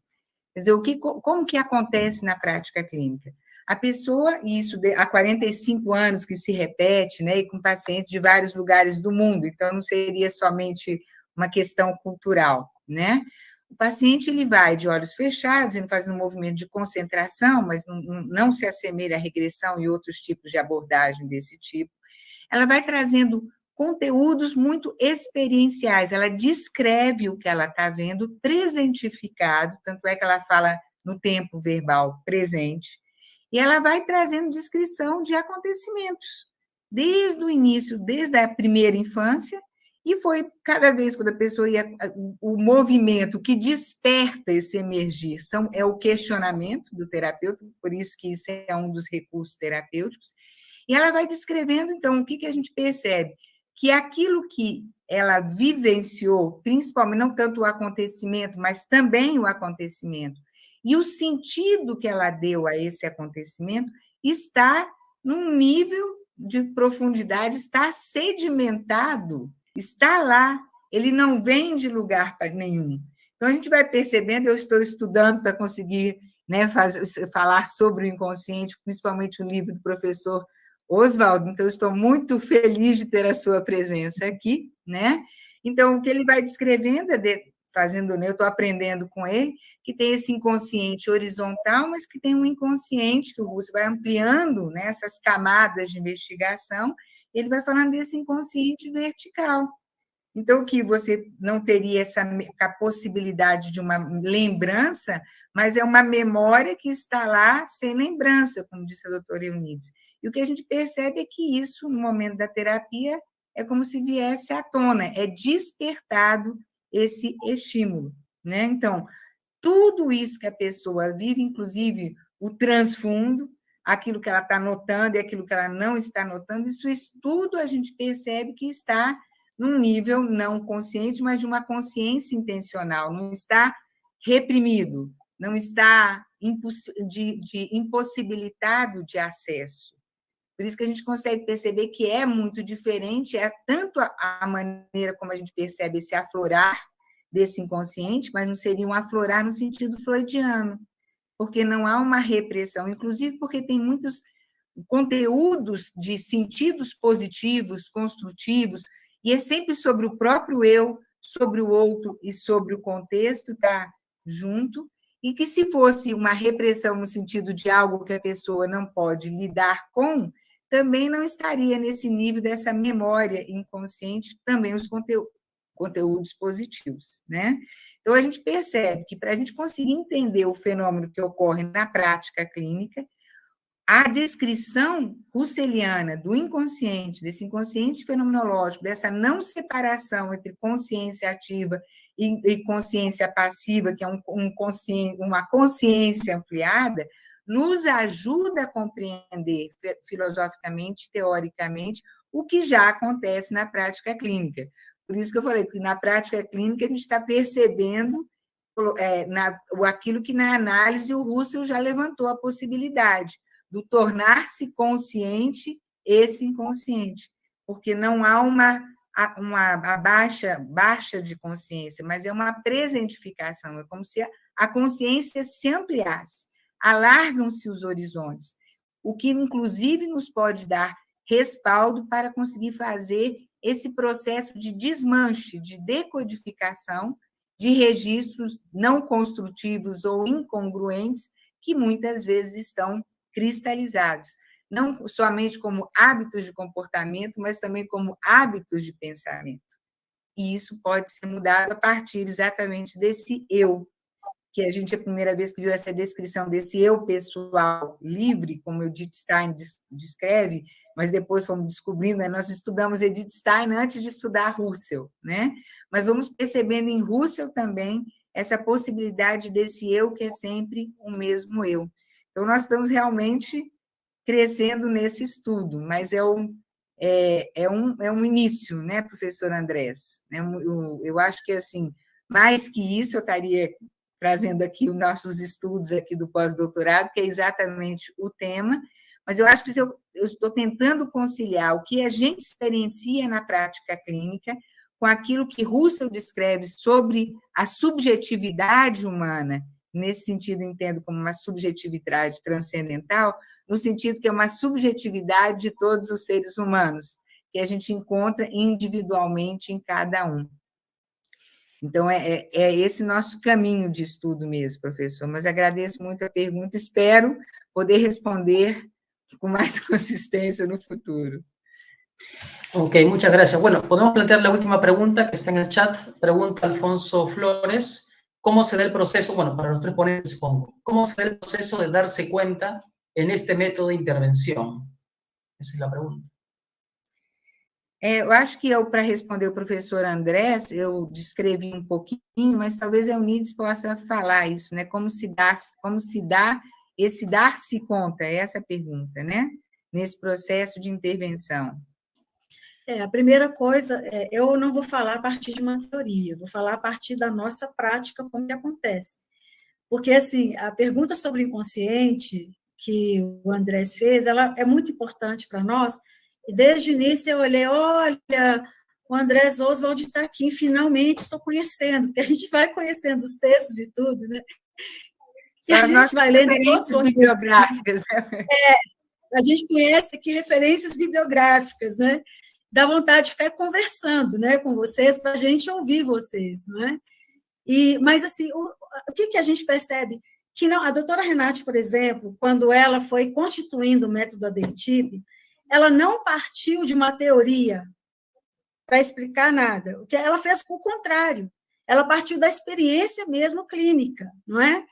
Quer dizer, como que acontece na prática clínica? A pessoa, e isso há 45 anos que se repete, né, e com pacientes de vários lugares do mundo, então não seria somente uma questão cultural, né? O paciente, ele vai de olhos fechados, ele faz um movimento de concentração, mas não se assemelha à regressão e outros tipos de abordagem desse tipo. Ela vai trazendo conteúdos muito experienciais, ela descreve o que ela está vendo, presentificado, tanto é que ela fala no tempo verbal presente, e ela vai trazendo descrição de acontecimentos, desde o início, desde a primeira infância, e foi cada vez quando a pessoa ia, o movimento que desperta esse emergir é o questionamento do terapeuta, por isso que isso é um dos recursos terapêuticos, e ela vai descrevendo, então, o que a gente percebe? Que aquilo que ela vivenciou, principalmente, não tanto o acontecimento, mas também o acontecimento, e o sentido que ela deu a esse acontecimento está num nível de profundidade, está sedimentado, está lá, ele não vem de lugar para nenhum. Então, a gente vai percebendo, eu estou estudando para conseguir, né, falar sobre o inconsciente, principalmente o livro do professor Oswaldo, então, eu estou muito feliz de ter a sua presença aqui, né? Então, o que ele vai descrevendo, eu estou aprendendo com ele, que tem esse inconsciente horizontal, mas que tem um inconsciente, que o Russo vai ampliando, né, essas camadas de investigação, ele vai falando desse inconsciente vertical. Então, que você não teria a possibilidade de uma lembrança, mas é uma memória que está lá sem lembrança, como disse a doutora Eunides. E o que a gente percebe é que isso, no momento da terapia, é como se viesse à tona, é despertado esse estímulo, né? Então, tudo isso que a pessoa vive, inclusive o transfundo, aquilo que ela está notando e aquilo que ela não está notando, isso tudo a gente percebe que está num nível não consciente, mas de uma consciência intencional, não está reprimido, não está impossibilitado de acesso. Por isso que a gente consegue perceber que é muito diferente, é tanto a maneira como a gente percebe esse aflorar desse inconsciente, mas não seria um aflorar no sentido freudiano, porque não há uma repressão, inclusive porque tem muitos conteúdos de sentidos positivos, construtivos, e é sempre sobre o próprio eu, sobre o outro e sobre o contexto, está junto, e que se fosse uma repressão no sentido de algo que a pessoa não pode lidar com, também não estaria nesse nível dessa memória inconsciente, também os conteúdos positivos, né? Então, a gente percebe que, para a gente conseguir entender o fenômeno que ocorre na prática clínica, a descrição russeliana do inconsciente, desse inconsciente fenomenológico, dessa não separação entre consciência ativa e consciência passiva, que é uma consciência ampliada, nos ajuda a compreender filosoficamente, teoricamente, o que já acontece na prática clínica. Por isso que eu falei que na prática clínica a gente está percebendo aquilo que na análise o Husserl já levantou a possibilidade do tornar-se consciente esse inconsciente, porque não há uma baixa de consciência, mas é uma presentificação, é como se a consciência se ampliasse, alargam-se os horizontes, o que, inclusive, nos pode dar respaldo para conseguir fazer esse processo de desmanche, de decodificação de registros não construtivos ou incongruentes que muitas vezes estão cristalizados. não somente como hábitos de comportamento, mas também como hábitos de pensamento. E isso pode ser mudado a partir exatamente desse eu, que a gente, a primeira vez que viu essa descrição desse eu pessoal livre, como Edith Stein descreve, mas depois fomos descobrindo, né? Nós estudamos Edith Stein antes de estudar Russell, né? Mas vamos percebendo em Russell também essa possibilidade desse eu que é sempre o mesmo eu. Então, nós estamos realmente crescendo nesse estudo, mas é um início, né, professor Andrés? Eu acho que, assim, mais que isso, eu estaria trazendo aqui os nossos estudos aqui do pós-doutorado, que é exatamente o tema, mas eu acho que eu estou tentando conciliar o que a gente experiencia na prática clínica com aquilo que Russell descreve sobre a subjetividade humana, nesse sentido entendo como uma subjetividade transcendental, no sentido que é uma subjetividade de todos os seres humanos, que a gente encontra individualmente em cada um. Então, é esse nosso caminho de estudo mesmo, professor, mas agradeço muito a pergunta, espero poder responder con más consistencia en el futuro. Ok, muchas gracias. Bueno, podemos plantear la última pregunta que está en el chat. Pregunta Alfonso Flores, ¿cómo se da el proceso? Bueno, para los tres ponentes, supongo. ¿Cómo se da el proceso de darse cuenta en este método de intervención? Esa es la pregunta. Eu acho que para responder o professor Andrés, eu descrevi um pouquinho, mas talvez a Eunides possa falar isso, né? Como se dá esse dar-se conta, é essa a pergunta, né? Nesse processo de intervenção. A primeira coisa, eu não vou falar a partir de uma teoria, vou falar a partir da nossa prática, como que acontece. Porque, assim, a pergunta sobre o inconsciente que o Andrés fez, ela é muito importante para nós, e desde o início eu olhei, olha, o Andrés Oswald está aqui, finalmente estou conhecendo, porque a gente vai conhecendo os textos e tudo, né? E a gente vai lendo referências bibliográficas. A gente conhece aqui referências bibliográficas, né? Dá vontade de ficar conversando, né, com vocês, para a gente ouvir vocês, né? Mas, assim, o que a gente percebe? Que não, a doutora Renate, por exemplo, quando ela foi constituindo o método ADTIP, ela não partiu de uma teoria para explicar nada. O que ela fez foi o contrário. Ela partiu da experiência mesmo clínica, não é?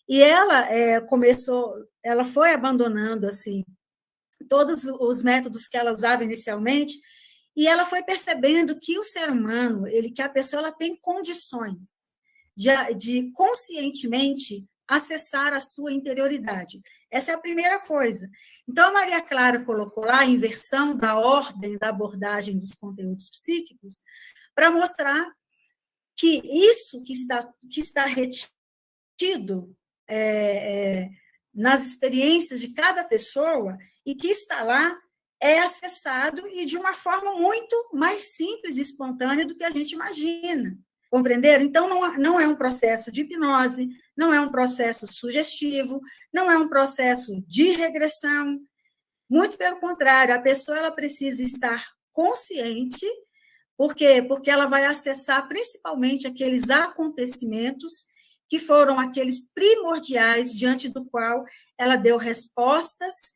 E ela ela foi abandonando, assim, todos os métodos que ela usava inicialmente, e ela foi percebendo que o ser humano, que a pessoa ela tem condições de conscientemente acessar a sua interioridade. Essa é a primeira coisa. Então, a Maria Clara colocou lá a inversão da ordem da abordagem dos conteúdos psíquicos para mostrar que isso que está retido nas experiências de cada pessoa e que está lá é acessado e de uma forma muito mais simples e espontânea do que a gente imagina. Compreenderam? Então, não é um processo de hipnose, não é um processo sugestivo, não é um processo de regressão. Muito pelo contrário, a pessoa ela precisa estar consciente. Por quê? Porque ela vai acessar principalmente aqueles acontecimentos que foram aqueles primordiais diante do qual ela deu respostas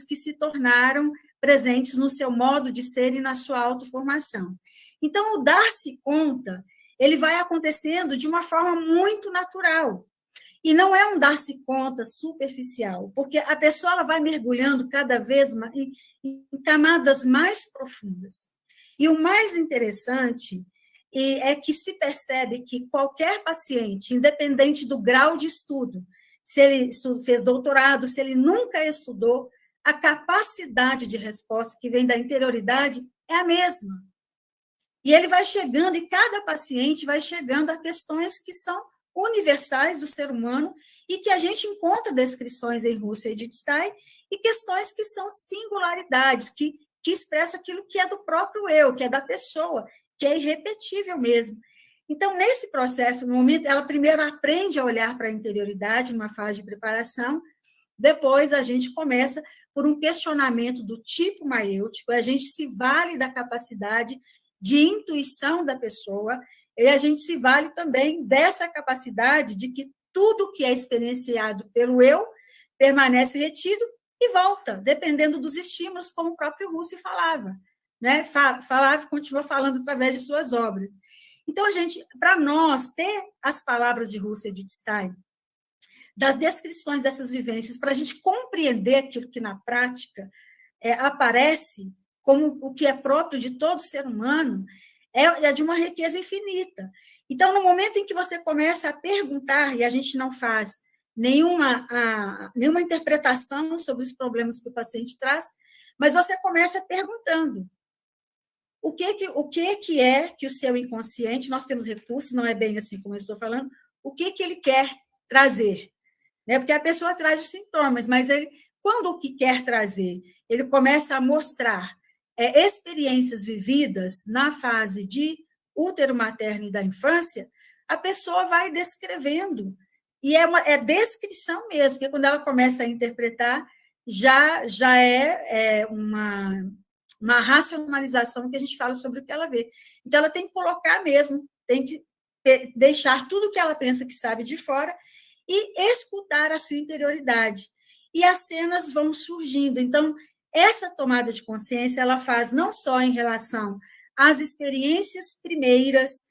que se tornaram presentes no seu modo de ser e na sua autoformação. Então, o dar-se conta, ele vai acontecendo de uma forma muito natural. E não é um dar-se conta superficial, porque a pessoa ela vai mergulhando cada vez mais em camadas mais profundas. E o mais interessante é que se percebe que qualquer paciente, independente do grau de estudo, se ele fez doutorado, se ele nunca estudou, a capacidade de resposta que vem da interioridade é a mesma. E ele vai chegando, e cada paciente vai chegando a questões que são universais do ser humano e que a gente encontra descrições em Russell e Edith Stein, e questões que são singularidades, que expressam aquilo que é do próprio eu, que é da pessoa, que é irrepetível mesmo. Então, nesse processo, no momento, ela primeiro aprende a olhar para a interioridade, numa fase de preparação, depois a gente começa por um questionamento do tipo maiêutico, a gente se vale da capacidade de intuição da pessoa, e a gente se vale também dessa capacidade de que tudo que é experienciado pelo eu permanece retido e volta, dependendo dos estímulos, como o próprio Russell falava, né? Falava e continua falando através de suas obras. Então, gente, para nós ter as palavras de Russell e de Stein, das descrições dessas vivências, para a gente compreender aquilo que na prática aparece como o que é próprio de todo ser humano, é de uma riqueza infinita. Então, no momento em que você começa a perguntar, e a gente não faz nenhuma interpretação sobre os problemas que o paciente traz, mas você começa perguntando o que é que o seu inconsciente, nós temos recursos, não é bem assim como eu estou falando, o que ele quer trazer, né? Porque a pessoa traz os sintomas, mas quando o que quer trazer, ele começa a mostrar experiências vividas na fase de útero materno e da infância, a pessoa vai descrevendo, e é descrição mesmo, porque quando ela começa a interpretar, já é uma racionalização que a gente fala sobre o que ela vê. Então, ela tem que colocar mesmo, tem que deixar tudo o que ela pensa que sabe de fora e escutar a sua interioridade. E as cenas vão surgindo. Então, essa tomada de consciência, ela faz não só em relação às experiências primeiras,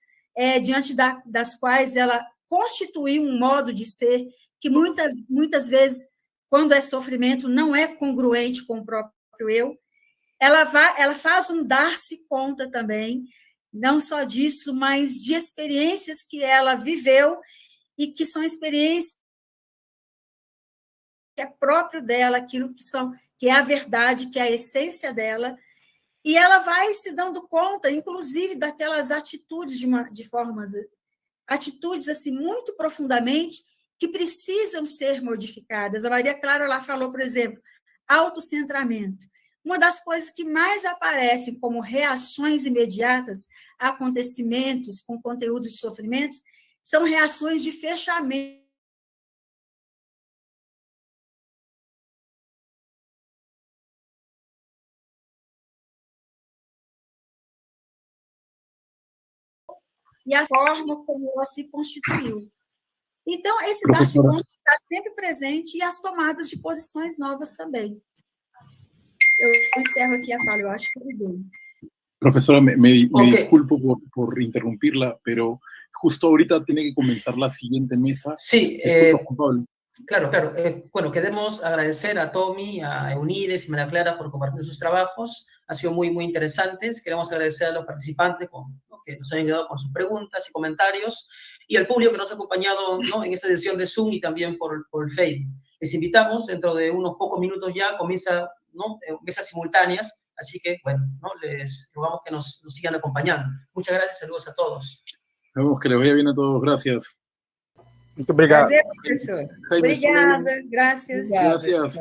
diante das quais ela constituiu um modo de ser que muitas vezes, quando é sofrimento, não é congruente com o próprio eu. Ela faz um dar-se conta também, não só disso, mas de experiências que ela viveu e que são experiências que é próprio dela, aquilo que é a verdade, que é a essência dela, e ela vai se dando conta, inclusive, daquelas atitudes atitudes assim muito profundamente que precisam ser modificadas. A Maria Clara lá falou, por exemplo, autocentramento. Uma das coisas que mais aparecem como reações imediatas a acontecimentos com conteúdos de sofrimentos são reações de fechamento. E a forma como ela se constituiu. Então, esse dar-se conta está sempre presente e as tomadas de posições novas também. Eu encerro aqui a fala, eu acho que eu dei. Profesora, me disculpo por interrumpirla, pero justo ahorita tiene que comenzar la siguiente mesa. Sí, claro. Bueno, queremos agradecer a Tommy, a Eunides y María Clara por compartir sus trabajos. Han sido muy, muy interesantes. Queremos agradecer a los participantes que nos han ayudado con sus preguntas y comentarios, y al público que nos ha acompañado, ¿no?, en esta sesión de Zoom y también por el Facebook. Les invitamos, dentro de unos pocos minutos ya comienza, ¿no?, mesas simultáneas, así que, bueno, ¿no?, les rogamos que nos sigan acompañando. Muchas gracias, saludos a todos. Vemos que les vaya bien a todos, gracias. Muito obrigado. Prazer, professor. Obrigada, graças. Gracias.